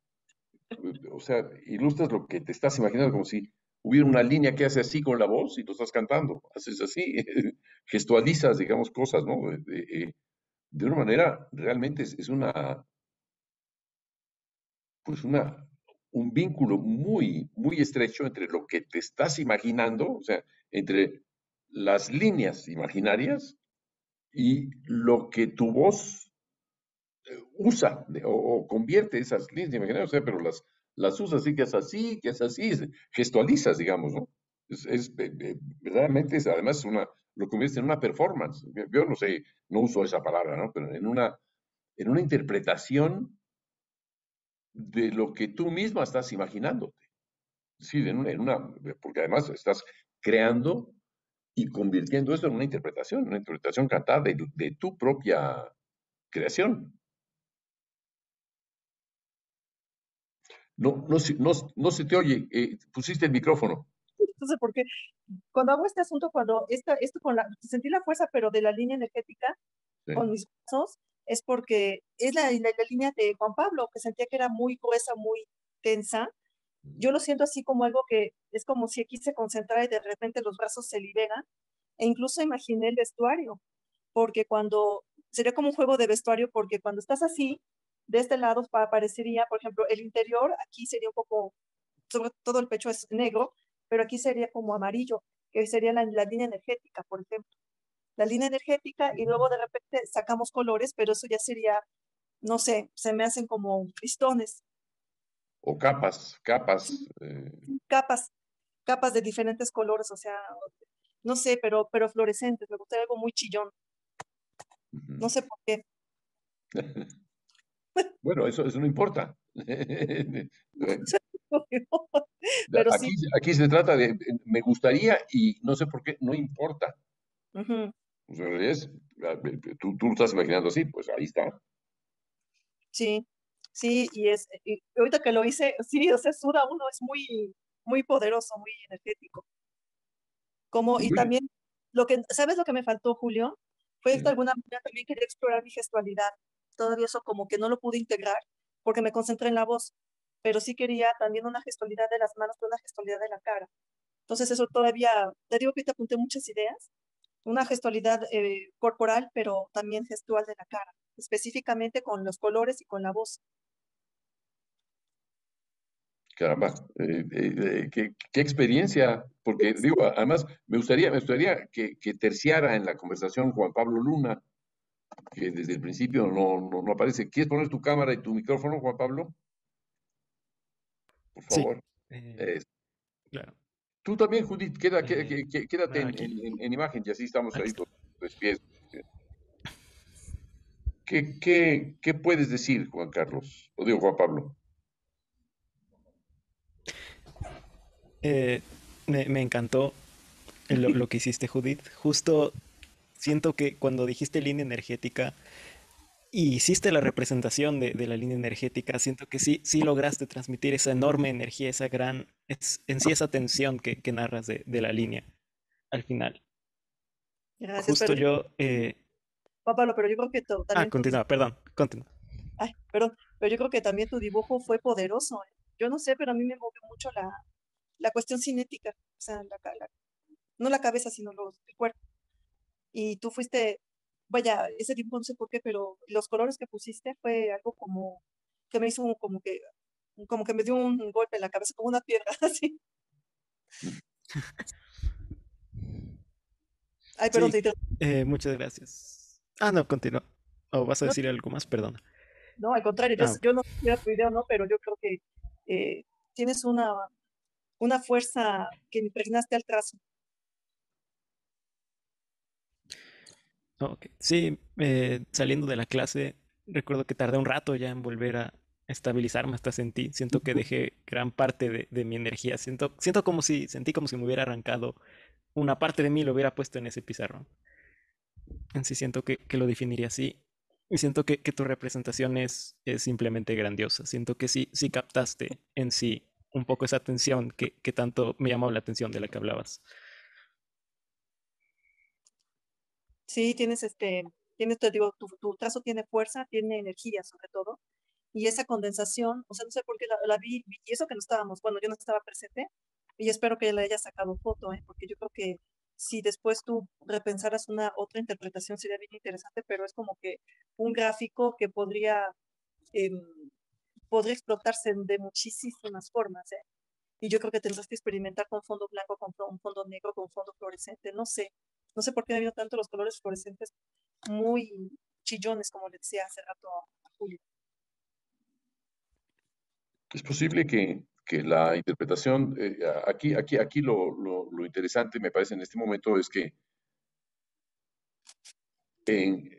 o sea, ilustras lo que te estás imaginando, como si hubiera una línea que hace así con la voz y tú estás cantando, haces así, gestualizas, digamos, cosas, ¿no? De una manera, realmente es pues un vínculo muy, muy estrecho entre lo que te estás imaginando, o sea, entre las líneas imaginarias y lo que tu voz usa o convierte esas líneas imaginarias, o sea, pero las usa así, que es así, gestualizas, digamos, ¿no? Verdaderamente, además, lo convierte en una performance. Yo no sé, no uso esa palabra, ¿no? Pero en una interpretación de lo que tú misma estás imaginándote. Sí, porque además estás creando y convirtiendo eso en una interpretación cantada de tu propia creación. No, no se te oye, pusiste el micrófono. entonces, porque cuando hago este asunto, esto sentí la fuerza, pero de la línea energética, Sí. con mis brazos, es porque es la línea de Juan Pablo, que sentía que era muy gruesa, muy tensa. Yo lo siento así como algo que es como si aquí se concentrara y de repente los brazos se liberan. E incluso imaginé el vestuario, porque sería como un juego de vestuario, porque cuando estás así, de este lado aparecería, por ejemplo, el interior, aquí sería un poco, sobre todo el pecho es negro, pero aquí sería como amarillo, que sería la línea energética, por ejemplo. La línea energética y luego de repente sacamos colores, pero eso ya sería, no sé, se me hacen como listones, O capas. capas, capas de diferentes colores, o sea, no sé, pero fluorescentes, me gustaría algo muy chillón, no sé por qué. Bueno, eso no importa. Pero Aquí, sí, aquí se trata de, me gustaría y no sé por qué, no importa. ujú, O sea, en realidad tú lo estás imaginando así, pues ahí está. sí, sí, y ahorita que lo hice, sí, o sea, suda uno, es muy, muy poderoso, muy energético. Y Muy bien. también, ¿sabes lo que me faltó, Julio? Fue de Sí. alguna manera también quería explorar mi gestualidad. Todavía eso como que no lo pude integrar porque me concentré en la voz, pero sí quería también una gestualidad de las manos, pero una gestualidad de la cara. Entonces eso todavía, te digo que te apunté muchas ideas, una gestualidad corporal, pero también gestual de la cara, específicamente con los colores y con la voz. Caramba, qué experiencia, porque digo, además me gustaría que terciara en la conversación Juan Pablo Luna, que desde el principio no aparece. ¿Quieres poner tu cámara y tu micrófono, Juan Pablo? Por Sí, favor. eh, Eh, claro. Tú también, Judith, Eh, quédate bueno, aquí, en imagen y así estamos aquí ahí está. los pies. ¿Qué puedes decir, Juan Carlos? O digo, Juan Pablo. Eh, me encantó lo que hiciste, Judith. Justo siento que cuando dijiste línea energética y hiciste la representación de la línea energética, siento que sí lograste transmitir esa enorme energía, esa gran, en sí esa tensión que narras de la línea al final. Gracias, Justo pero yo, Pablo, pero yo creo que también continúa, perdón, continúa. ay, perdón, pero yo creo que también tu dibujo fue poderoso, ¿eh? Yo no sé, pero a mí me movió mucho la cuestión cinética, o sea, no la cabeza, sino el cuerpo. Y tú fuiste, vaya, ese dibujo no sé por qué, pero los colores que pusiste fue algo como que me hizo como que me dio un golpe en la cabeza, como una piedra, así. Ay, perdón, Sí, muchas gracias. Ah, no, continúa. ¿O vas a no, decir algo más? Perdona. no, al contrario, Ah, ok. yo no sé si era tu idea o no, pero yo creo que tienes una fuerza que impregnaste al trazo. Ok. Sí, saliendo de la clase, recuerdo que tardé un rato ya en volver a estabilizarme, hasta sentí, siento que dejé gran parte de mi energía, siento como si, sentí como si me hubiera arrancado una parte de mí y lo hubiera puesto en ese pizarrón. En sí siento que lo definiría así. Y siento que tu representación es simplemente grandiosa. Siento que sí captaste en sí un poco esa atención que tanto me llamó la atención de la que hablabas. Sí, te digo, tu trazo tiene fuerza, tiene energía sobre todo, y esa condensación, o sea, no sé por qué la vi, y eso que no estábamos, bueno, yo no estaba presente, y espero que le haya sacado foto, porque yo creo que si después tú repensaras una otra interpretación sería bien interesante, pero es como que un gráfico que em, podría explotarse de muchísimas formas, ¿eh? Y yo creo que tendrás que experimentar con fondo blanco, con un fondo negro, con fondo fluorescente. No sé por qué me vino tanto los colores fluorescentes muy chillones, como le decía hace rato a Julio. Es posible que la interpretación, aquí lo interesante me parece en este momento es que, en,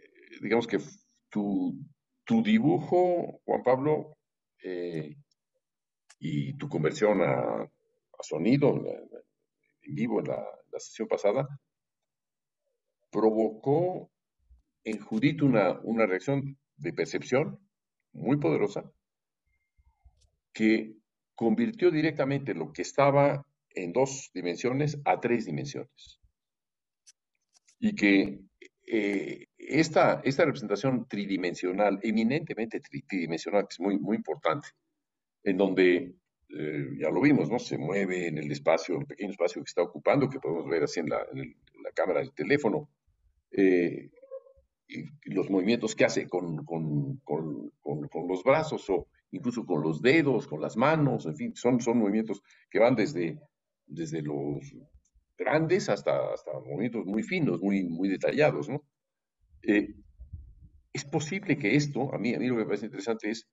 digamos que tu, tu dibujo, Juan Pablo, eh, y tu conversión a sonido en vivo en la sesión pasada, provocó en Judith una reacción de percepción muy poderosa que convirtió directamente lo que estaba en dos dimensiones a tres dimensiones. Y que esta representación tridimensional, eminentemente tridimensional, que es muy importante, en donde, ya lo vimos, ¿no? Se mueve en el espacio, el pequeño espacio que está ocupando, que podemos ver así en la cámara del teléfono, eh, y los movimientos que hace con los brazos o incluso con los dedos, con las manos, en fin, son movimientos que van desde los grandes hasta movimientos muy finos, muy detallados, ¿no? Eh, es posible que esto, a mí lo que me parece interesante es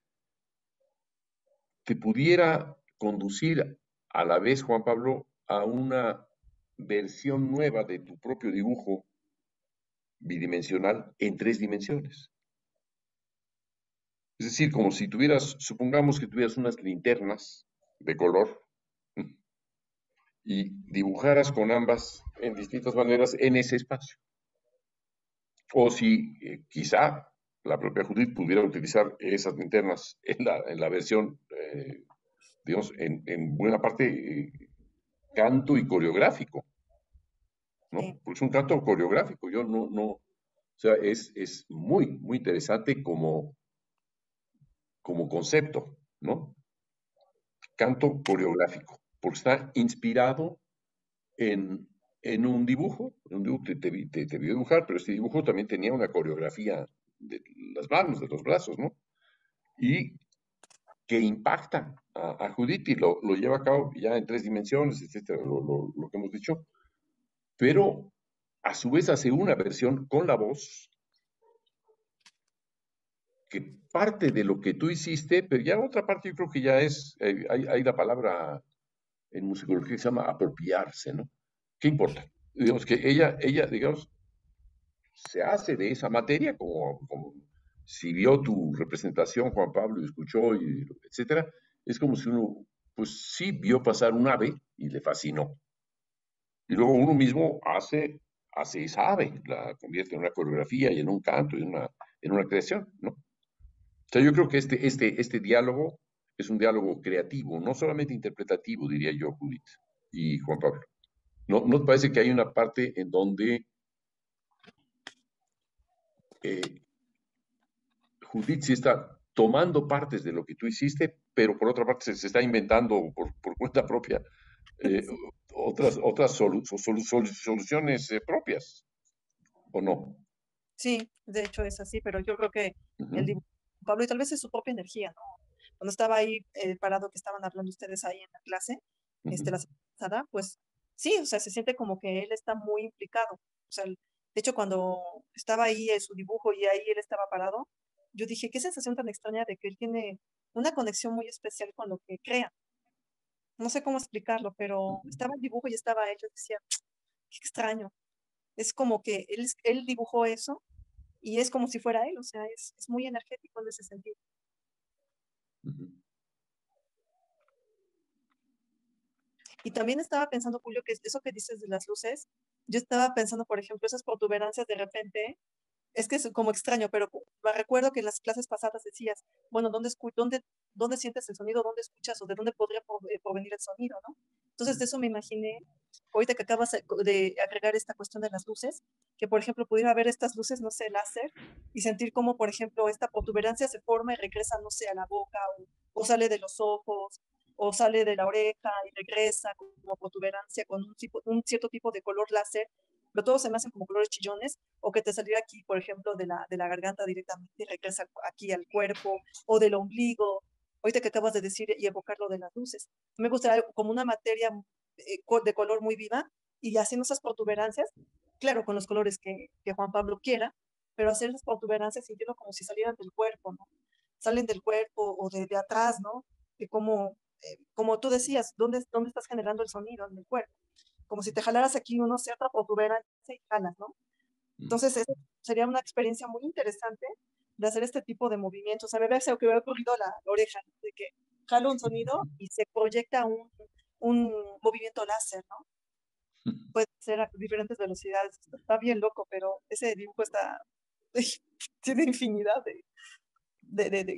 que pudiera conducir a la vez, Juan Pablo, a una versión nueva de tu propio dibujo bidimensional en tres dimensiones. Es decir, como si tuvieras, supongamos que tuvieras unas linternas de color y dibujaras con ambas en distintas maneras en ese espacio. O si quizá la propia Judith pudiera utilizar esas linternas en la versión, digamos, en buena parte canto y coreográfico, ¿no? Sí, Porque es un canto coreográfico. Yo o sea, es muy, muy interesante como concepto, ¿no? Canto coreográfico, porque está inspirado en, en un dibujo te vio dibujar, pero este dibujo también tenía una coreografía de las manos, de los brazos, ¿no? Y que impacta a Judith y lo lleva a cabo ya en 3 dimensiones, etcétera, lo que hemos dicho, pero a su vez hace una versión con la voz que parte de lo que tú hiciste, pero ya otra parte yo creo que ya es, hay la palabra en musicología que se llama apropiarse, ¿no? ¿Qué importa? Digamos que digamos, se hace de esa materia, como si vio tu representación, Juan Pablo, y escuchó, y etcétera, es como si uno, pues sí, vio pasar un ave y le fascinó. Y luego uno mismo hace esa ave, la convierte en una coreografía y en un canto y en una creación, ¿no? O sea, yo creo que este diálogo es un diálogo creativo, no solamente interpretativo, diría yo, Judith y Juan Pablo. ¿No te parece que hay una parte en donde eh, Judith sí está tomando partes de lo que tú hiciste, pero por otra parte se está inventando por cuenta propia eh, sí, soluciones propias, ¿o no? sí, de hecho es así, pero yo creo que el Ujú, dibujo de Pablo y tal vez es su propia energía, ¿no? Cuando estaba ahí parado, que estaban hablando ustedes ahí en la clase, ujú. la semana pasada, pues sí, o sea, se siente como que él está muy implicado. O sea, de hecho, cuando estaba ahí en su dibujo y ahí él estaba parado, yo dije, qué sensación tan extraña de que él tiene una conexión muy especial con lo que crea. No sé cómo explicarlo, pero estaba el dibujo y estaba él, yo decía, qué extraño. Es como que él dibujó eso y es como si fuera él, o sea, es muy energético en ese sentido. Ujú. Y también estaba pensando, Julio, que eso que dices de las luces, yo estaba pensando, por ejemplo, esas protuberancias de repente, es que es como extraño, pero me recuerdo que en las clases pasadas decías, bueno, ¿dónde sientes el sonido? ¿Dónde escuchas? ¿O de dónde podría provenir el sonido, no? Entonces, de eso me imaginé, ahorita que acabas de agregar esta cuestión de las luces, que por ejemplo pudiera haber estas luces, no sé, láser, y sentir cómo, por ejemplo, esta protuberancia se forma y regresa, no sé, a la boca, o sale de los ojos, o sale de la oreja y regresa como protuberancia con un cierto tipo de color láser, pero todos se me hacen como colores chillones, o que te saliera aquí, por ejemplo, de la garganta directamente y regresa aquí al cuerpo, o del ombligo, ahorita que acabas de decir y evocar lo de las luces. Me gustaría como una materia de color muy viva y haciendo esas protuberancias, claro, con los colores que Juan Pablo quiera, pero hacer esas protuberancias sintiendo como si salieran del cuerpo, ¿no? Salen del cuerpo o de atrás, ¿no? De cómo, como tú decías, ¿dónde estás generando el sonido en el cuerpo? Como si te jalaras aquí uno cierta protuberancia y jalas, ¿no? Entonces, eso sería una experiencia muy interesante de hacer este tipo de movimientos. A mí se me había ocurrido la oreja, ¿no? De que jalo un sonido y se proyecta un movimiento láser, ¿no? Puede ser a diferentes velocidades. Está bien loco, pero ese dibujo está, tiene infinidad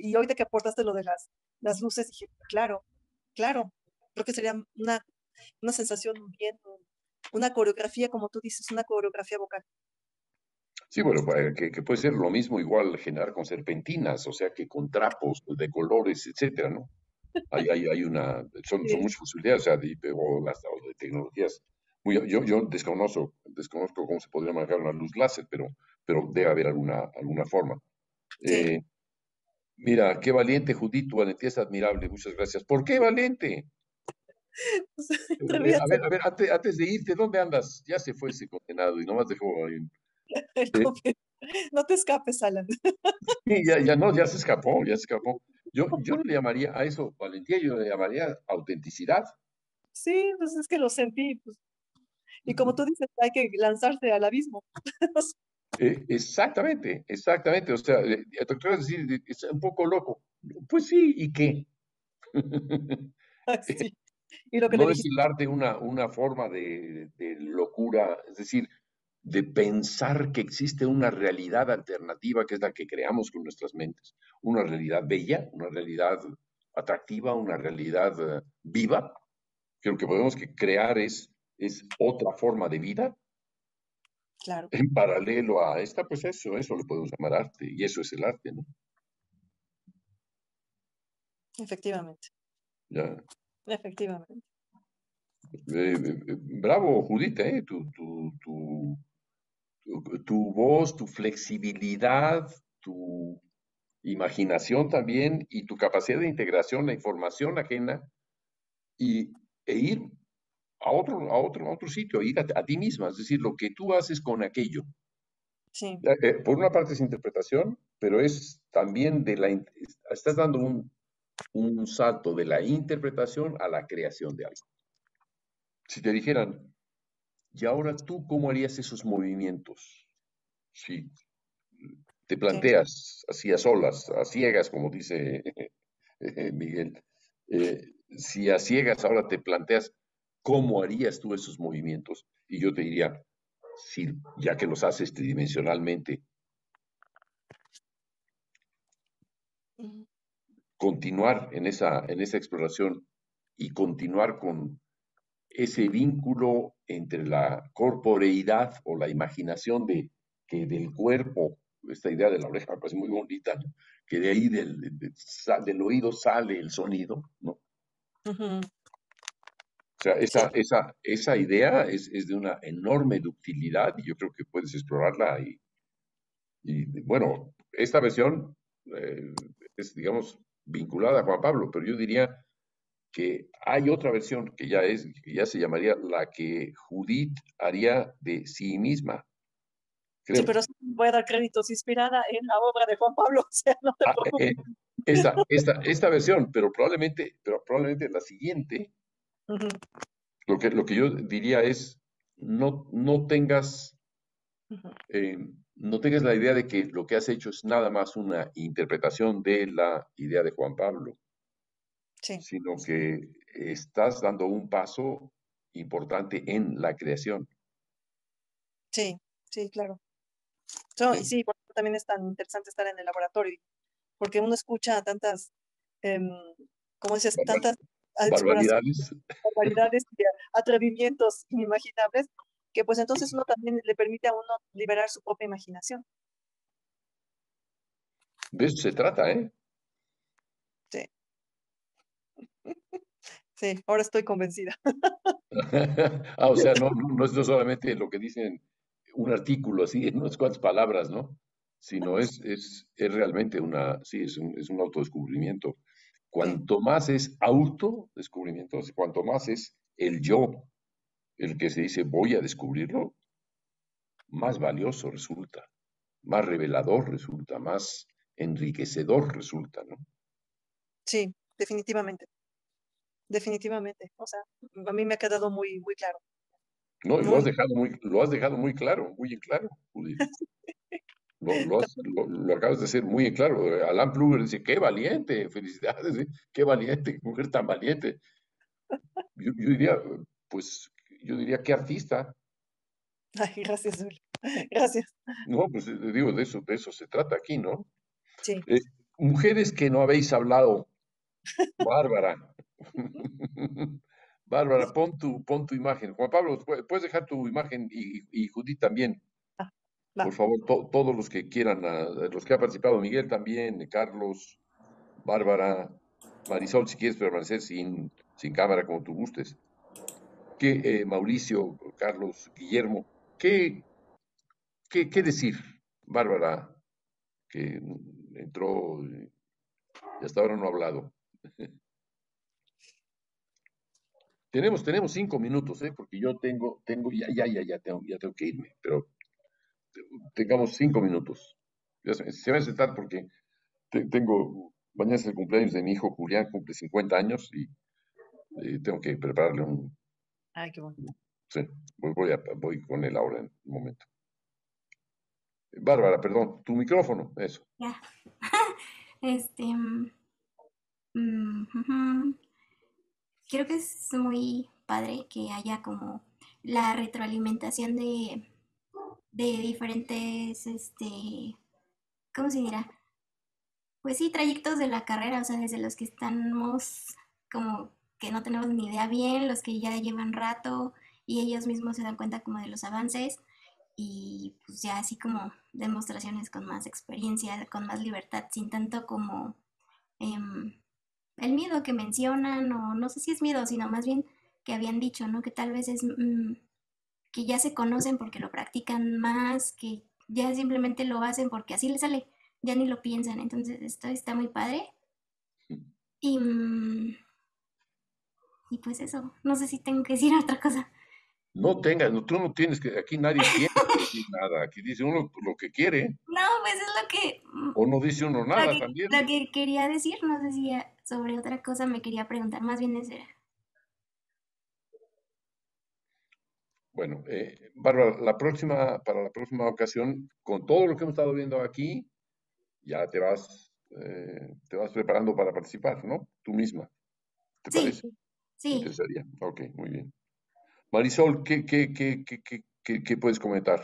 y ahorita que aportaste lo de las luces, dije, claro, claro, creo que sería una sensación bien, una coreografía, como tú dices, una coreografía vocal. Sí, bueno, que puede ser lo mismo igual generar con serpentinas, o sea, que con trapos de colores, etcétera, ¿no? Son Sí, muchas posibilidades, o sea, o de tecnologías. Yo desconozco cómo se podría manejar una luz láser, pero debe haber alguna forma. sí. Eh, Mira, qué valiente, Judith, tu valentía es admirable, muchas gracias. ¿Por qué valiente? Atrevíase A ver, antes de irte, ¿dónde andas? Ya se fue ese condenado y nomás dejó ahí. el Eh, comer. No te escapes, Alan. Sí, ya no, ya se escapó, ya se escapó. Yo no le llamaría a eso valentía, yo le llamaría autenticidad. Sí, pues es que lo sentí. Pues. Y como Ujú. tú dices, hay que lanzarse al abismo. Exactamente, exactamente. O sea, te acabas de decir, es un poco loco. Pues sí, ¿y qué? Así. Y lo que le ¿No es dijiste, el arte una forma de locura? Es decir, de pensar que existe una realidad alternativa que es la que creamos con nuestras mentes. Una realidad bella, una realidad atractiva, una realidad viva. Que lo que podemos crear es otra forma de vida claro, en paralelo a esta, pues eso le podemos llamar arte. Y eso es el arte, ¿no? efectivamente, Ya. efectivamente. Bravo, Judith, ¿eh? Tu voz, tu flexibilidad, tu imaginación también y tu capacidad de integración, la información ajena y, e ir a otro sitio, ir a ti misma, es decir, lo que tú haces con aquello. Sí, Por una parte es interpretación, pero es también estás dando un salto de la interpretación a la creación de algo. Si te dijeran, ¿y ahora tú cómo harías esos movimientos? Si te sí. planteas así a solas, a ciegas, como dice Miguel, si a ciegas ahora te planteas cómo harías tú esos movimientos, y yo te diría, sí, ya que los haces tridimensionalmente, Ujú. continuar en esa exploración y continuar con ese vínculo entre la corporeidad o la imaginación que del cuerpo, esta idea de la oreja me parece muy bonita, ¿no? Que de ahí del oído sale el sonido, ¿no? O Ujú. sea, Sí, esa idea es de una enorme ductilidad y yo creo que puedes explorarla y bueno, esta versión es, digamos, vinculada a Juan Pablo, pero yo diría que hay otra versión que ya se llamaría la que Judith haría de sí misma, sí, creo. pero sí voy a dar créditos inspirada en la obra de Juan Pablo, o sea, no te Ah, preocupes. esta versión, pero probablemente la siguiente, Ujú, lo que yo diría es, no tengas, ujú. eh, no tengas la idea de que lo que has hecho es nada más una interpretación de la idea de Juan Pablo, Sí, sino que estás dando un paso importante en la creación. sí, sí, claro. Y Sí. sí, por eso también es tan interesante estar en el laboratorio, porque uno escucha tantas, em, como dices, Barbar- tantas exploraciones, Barbaridades. barbaridades y atrevimientos inimaginables, que pues entonces uno también le permite a uno liberar su propia imaginación. De eso se trata, ¿eh? Sí, sí, ahora estoy convencida. O sea, no es solamente lo que dicen un artículo así, en unas cuantas palabras, ¿no? Sino es realmente sí, es un autodescubrimiento. Sí, Cuanto más es autodescubrimiento, o sea, cuanto más es el yo, el que se dice voy a descubrirlo, más valioso resulta, más revelador resulta, más enriquecedor resulta, ¿no? sí, definitivamente, definitivamente. O sea, a mí me ha quedado muy, muy claro. No, y lo Muy, has muy dejado muy claro, muy en claro, Judith. Lo acabas de hacer muy en claro. Alan Pluger dice, qué valiente, felicidades, ¿eh? Qué valiente, qué mujer tan valiente. Yo diría, pues, yo diría, qué artista. Ay, gracias, Zul. Gracias. No, pues digo, de eso se trata aquí, ¿no? Sí. Eh, mujeres que no habéis hablado, Bárbara. Bárbara, pon tu imagen. Juan Pablo, puedes dejar tu imagen y Judith también. Ah, Por va. favor, todos los que quieran, los que han participado, Miguel también, Carlos, Bárbara, Marisol, si quieres permanecer sin cámara como tú gustes. Mauricio, Carlos, Guillermo, ¿qué, qué decir? Bárbara, que entró y hasta ahora no ha hablado. Tenemos 5 minutos, ¿eh? Porque yo ya tengo que irme, pero tengamos 5 minutos. Se va a sentar porque mañana es el cumpleaños de mi hijo Julián, cumple 50 años y tengo que prepararle Ay, qué bueno. sí, voy con él ahora en un momento. Bárbara, perdón, tu micrófono, eso. Ya. Este, ujú. creo que es muy padre que haya como la retroalimentación de diferentes, ¿cómo se dirá? Pues sí, trayectos de la carrera, o sea, desde los que estamos como que no tenemos ni idea bien, los que ya llevan rato y ellos mismos se dan cuenta como de los avances y pues ya así como demostraciones con más experiencia, con más libertad, sin tanto como em, el miedo que mencionan, o no sé si es miedo, sino más bien que habían dicho, ¿no? Que tal vez es que ya se conocen porque lo practican más, que ya simplemente lo hacen porque así les sale, ya ni lo piensan. Entonces esto está muy padre. Y, y pues eso, no sé si tengo que decir otra cosa. No tengas, no, tú no tienes que, aquí nadie tiene que decir nada, aquí dice uno lo que quiere, No, pues es o no dice uno nada también. lo que quería decir, no sé si sobre otra cosa me quería preguntar, más bien eso era. Bueno, Bárbara, para la próxima ocasión, con todo lo que hemos estado viendo aquí, ya te vas preparando para participar, ¿no? Tú misma, ¿te Sí, parece? ¿Te sí. interesaría? Ok, muy bien. Marisol, ¿qué puedes comentar?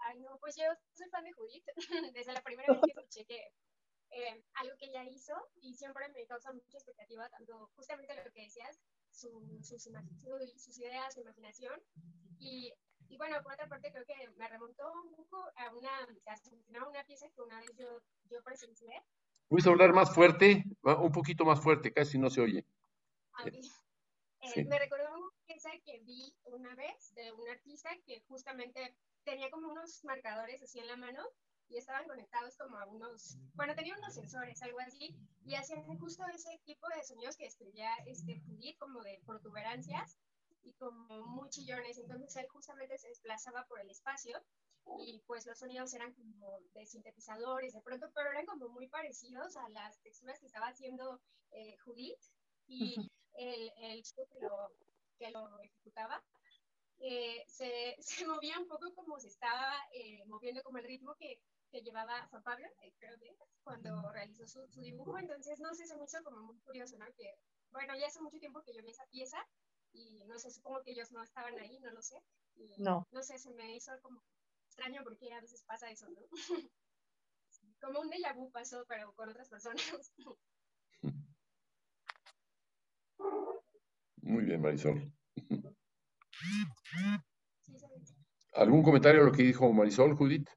Ay, no, pues yo soy fan de Judith. Desde la primera vez que escuché que algo que ella hizo y siempre me causa mucha expectativa, tanto justamente lo que decías, sus ideas, su imaginación. Y, y bueno, por otra parte, creo que me remontó un poco a una pieza que una vez yo presencié. ¿Puedes hablar más fuerte? Un poquito más fuerte, casi no se oye. Sí. Me recordó una pieza que vi una vez de un artista que justamente tenía como unos marcadores así en la mano y estaban conectados como a unos, bueno, tenía unos sensores, algo así, y hacían justo ese tipo de sonidos que describía Judith, como de protuberancias y como muy chillones. Entonces él justamente se desplazaba por el espacio y pues los sonidos eran como de sintetizadores de pronto, pero eran como muy parecidos a las texturas que estaba haciendo Judith. Y el chico que lo ejecutaba se movía un poco como se estaba moviendo, como el ritmo que llevaba Juan Pablo, creo que cuando realizó su dibujo. Entonces, no sé, se me hizo como muy curioso, ¿no? Que, bueno, ya hace mucho tiempo que yo vi esa pieza y no sé, supongo que ellos no estaban ahí, no lo sé. Y No. no sé, se me hizo como extraño porque a veces pasa eso, ¿no? Como un déjà vu pasó, pero con otras personas. Muy bien, Marisol. Sí, ¿sabes? ¿Algún comentario a lo que dijo Marisol, Judith?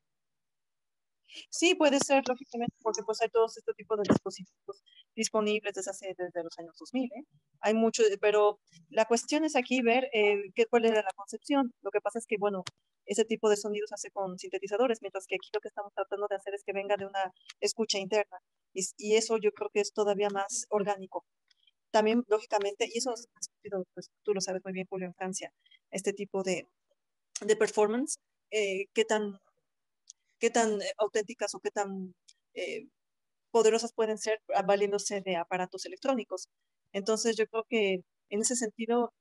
Sí, puede ser, lógicamente, porque pues hay todos este tipo de dispositivos disponibles desde los años 2000, ¿eh? Hay mucho, pero la cuestión es aquí ver cuál era la concepción. Lo que pasa es que, bueno, ese tipo de sonidos se hace con sintetizadores, mientras que aquí lo que estamos tratando de hacer es que venga de una escucha interna. Y eso yo creo que es todavía más orgánico. También, lógicamente, y eso es discutido, pues tú lo sabes muy bien, Julio, en Francia, este tipo de performance, qué tan auténticas o qué tan poderosas pueden ser valiéndose de aparatos electrónicos. Entonces yo creo que en ese sentido,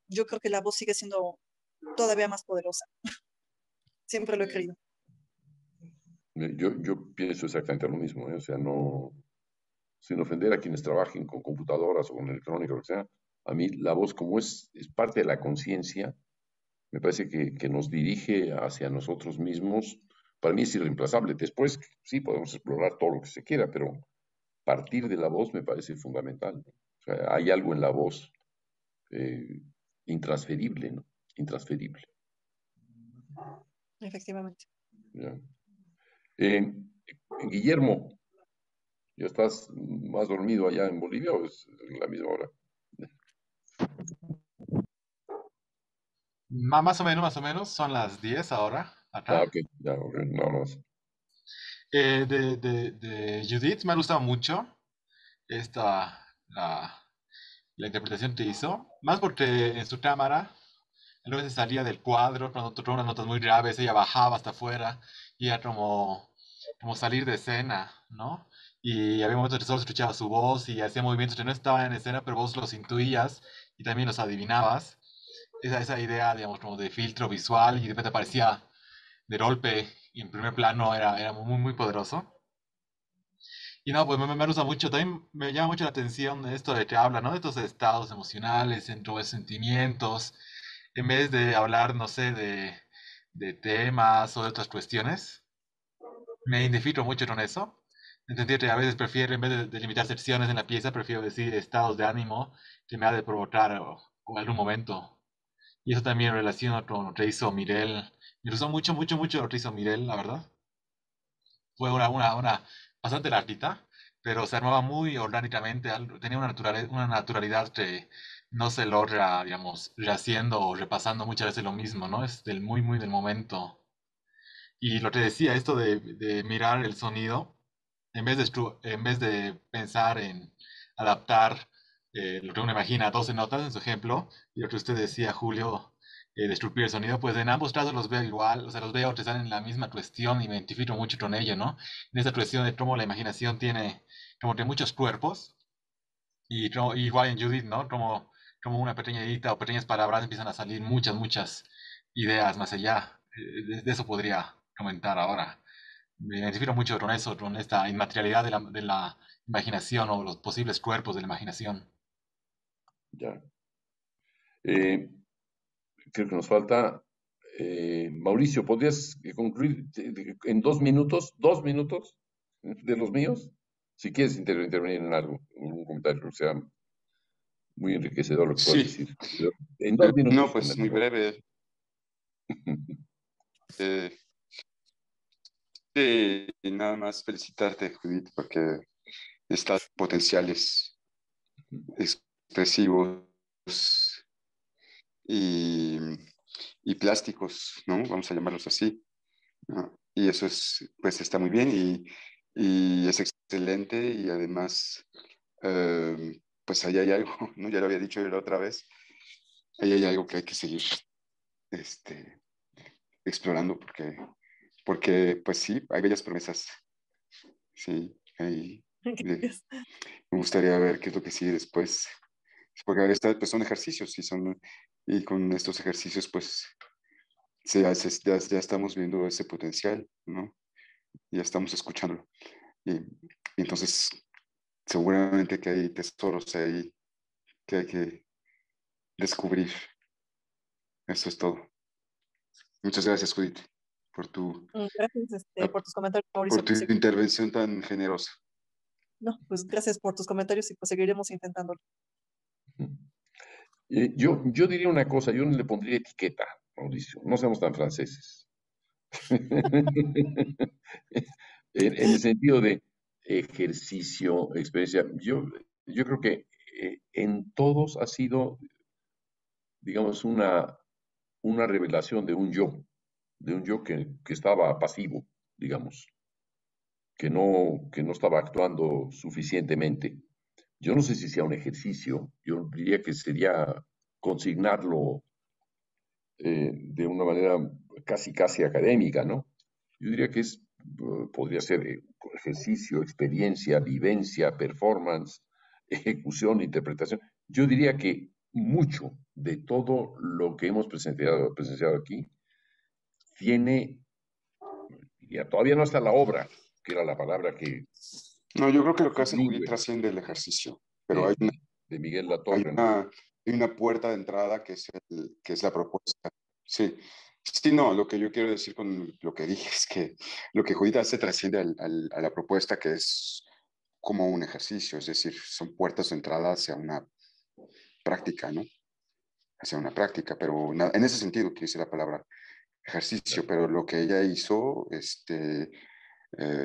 yo creo que la voz sigue siendo todavía más poderosa. Siempre lo he creído. Yo pienso exactamente lo mismo, ¿eh? O sea, no, sin ofender a quienes trabajen con computadoras o con electrónica, o lo que sea, a mí la voz como es parte de la conciencia, me parece que nos dirige hacia nosotros mismos, para mí es irreemplazable. Después, sí, podemos explorar todo lo que se quiera, pero partir de la voz me parece fundamental, ¿no? O sea, hay algo en la voz eh, intransferible, ¿no? Intransferible. Efectivamente. ¿Ya? Eh, Guillermo, ¿ya estás más dormido allá en Bolivia o es la misma hora? Más o menos, son las 10 ahora, Ah, acá. ok, ya, ok, no, no. De Judith me ha gustado mucho esta, la interpretación que hizo, más porque en su cámara, luego se salía del cuadro, cuando tocaba unas notas muy graves, ella bajaba hasta afuera, y era como salir de escena, ¿no? Y había momentos que solo se escuchaba su voz y hacía movimientos que no estaban en escena, pero vos los intuías y también los adivinabas. Esa idea, digamos, como de filtro visual y de repente aparecía de golpe y en primer plano era muy, muy poderoso. Y no, pues me gusta mucho, también me llama mucho la atención esto de que habla, ¿no? De estos estados emocionales, dentro de sentimientos, en vez de hablar, no sé, de temas o de otras cuestiones. Me identifico mucho con eso. Entendí que a veces prefiero, en vez de limitar secciones en la pieza, prefiero decir estados de ánimo que me ha de provocar o algún momento. Y eso también relaciono con lo que hizo Mirel. Me gustó mucho, mucho, mucho lo que hizo Mirel, la verdad. Fue una bastante larguita, pero se armaba muy orgánicamente, tenía una naturalidad que no se logra, digamos, rehaciendo o repasando muchas veces lo mismo, ¿no? Es muy, muy del momento. Y lo que decía, esto de mirar el sonido, en vez de pensar en adaptar lo que uno imagina 12 notas en su ejemplo, y lo que usted decía, Julio, de estructurar el sonido, pues en ambos casos los veo igual, o sea, los veo que están en la misma cuestión y me identifico mucho con ello, ¿no? En esa cuestión de cómo la imaginación tiene como que muchos cuerpos, y igual en Judith, ¿no? Como una pequeña edita o pequeñas palabras empiezan a salir muchas, muchas ideas más allá. De eso podría comentar ahora. Me identifico mucho con eso, con esta inmaterialidad de la imaginación o los posibles cuerpos de la imaginación. Ya. Creo que nos falta. Mauricio, ¿podrías concluir en 2 minutos, 2 minutos de los míos? Si quieres intervenir en algo, en un comentario que sea muy enriquecedor lo que puedas Sí, decir. Pero en 2 minutos, no, pues muy breve. Eh, nada más felicitarte, Judith, porque estás potenciales expresivos y, y plásticos, ¿no? Vamos a llamarlos así, ¿no? Y eso es, pues está muy bien y es excelente y además, pues ahí hay algo, ¿no? Ya lo había dicho yo la otra vez, ahí hay algo que hay que seguir este, explorando porque, pues sí, hay bellas promesas, sí, Gracias. me gustaría ver qué es lo que sigue después. Porque ahora pues son ejercicios y con estos ejercicios pues ya estamos viendo ese potencial, ¿no? Ya estamos escuchándolo. Y entonces seguramente que hay tesoros ahí que hay que descubrir. Eso es todo. Muchas gracias, Judith, por tu, Gracias por tus comentarios, por Mauricio. tu Pues, intervención tan generosa. no, pues gracias por tus comentarios y pues seguiremos intentándolo. Yo diría una cosa, yo no le pondría etiqueta, Mauricio, no seamos tan franceses. En el sentido de ejercicio, experiencia, yo creo que en todos ha sido, digamos, una revelación de un yo que estaba pasivo, digamos, que no estaba actuando suficientemente. Yo no sé si sea un ejercicio, yo diría que sería consignarlo de una manera casi, casi académica, ¿no? Yo diría que podría ser ejercicio, experiencia, vivencia, performance, ejecución, interpretación. Yo diría que mucho de todo lo que hemos presenciado aquí tiene, ya todavía no está la obra, que era la palabra que No, yo creo que lo que hace Judith bilingüe trasciende el ejercicio, pero de, de Miguel hay Latorre, ¿no? hay una puerta de entrada que es la propuesta. Sí. Sí, no, lo que yo quiero decir con lo que dije es que lo que Judith hace trasciende a la propuesta que es como un ejercicio, es decir, son puertas de entrada hacia una práctica, ¿no? Hacia una práctica, pero en ese sentido quiere decir la palabra ejercicio, pero lo que ella hizo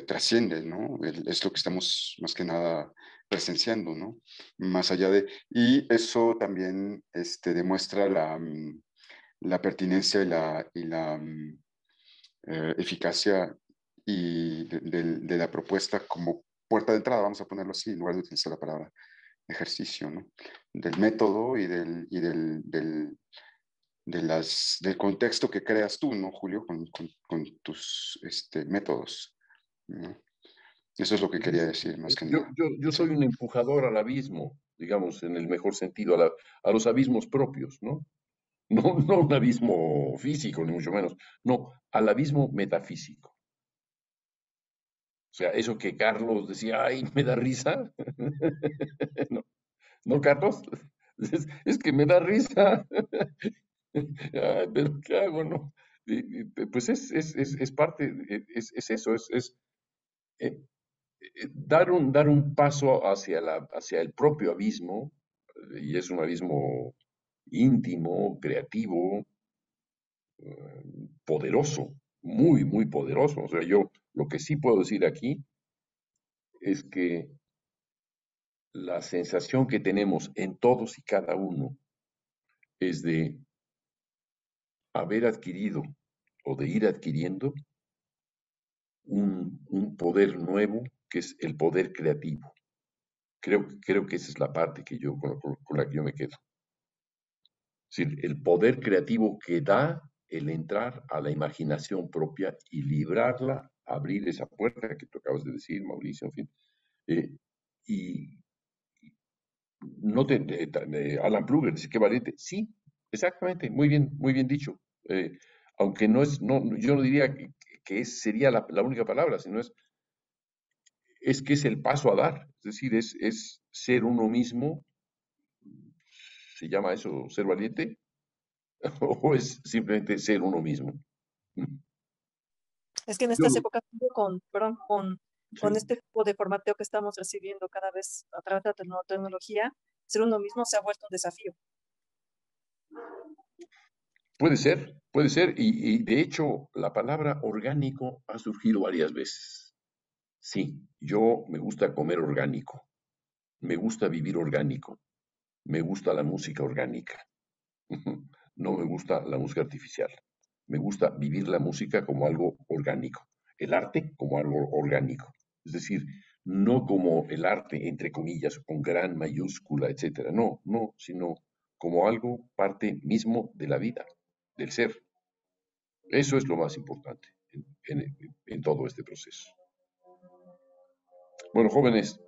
trasciende, ¿no? Es lo que estamos más que nada presenciando, ¿no? Más allá de... Y eso también demuestra la pertinencia y la eficacia de la propuesta como puerta de entrada, vamos a ponerlo así, en lugar de utilizar la palabra ejercicio, ¿no? Del método del contexto que creas tú, ¿no, Julio? Con tus métodos, ¿no? Eso es lo que quería decir, más que nada. Yo Sí. soy un empujador al abismo, digamos, en el mejor sentido, a los abismos propios, ¿no? No un abismo físico, ni mucho menos. No, al abismo metafísico. O sea, eso que Carlos decía, ay, me da risa. No, no, Carlos. Es que me da risa. Ay, pero ¿qué hago, no? Pues es parte, es eso, eh, dar un paso hacia el propio abismo, y es un abismo íntimo, creativo, poderoso, muy, muy poderoso. O sea, yo lo que sí puedo decir aquí es que la sensación que tenemos en todos y cada uno es de haber adquirido o de ir adquiriendo un poder nuevo que es el poder creativo. Creo que esa es la parte que con la que yo me quedo. Es decir, el poder creativo que da el entrar a la imaginación propia y librarla, abrir esa puerta que tú acabas de decir, Mauricio, en fin. Y no Alan Pluger dice que valiente. Sí, exactamente, muy bien dicho. Aunque no es, no, yo no diría que sería la única palabra, sino es que es el paso a dar. Es decir, es ser uno mismo. ¿Se llama eso ser valiente? ¿O es simplemente ser uno mismo? Es que en Yo, estas épocas, perdón, con sí. este tipo de formateo que estamos recibiendo cada vez a través de la tecnología, ser uno mismo se ha vuelto un desafío. Puede ser, y de hecho la palabra orgánico ha surgido varias veces. Sí, yo me gusta comer orgánico, me gusta vivir orgánico, me gusta la música orgánica, no me gusta la música artificial, me gusta vivir la música como algo orgánico, el arte como algo orgánico, es decir, no como el arte, entre comillas, con gran mayúscula, etcétera, no, sino como algo parte mismo de la vida, del ser. Eso es lo más importante en todo este proceso. Bueno, jóvenes,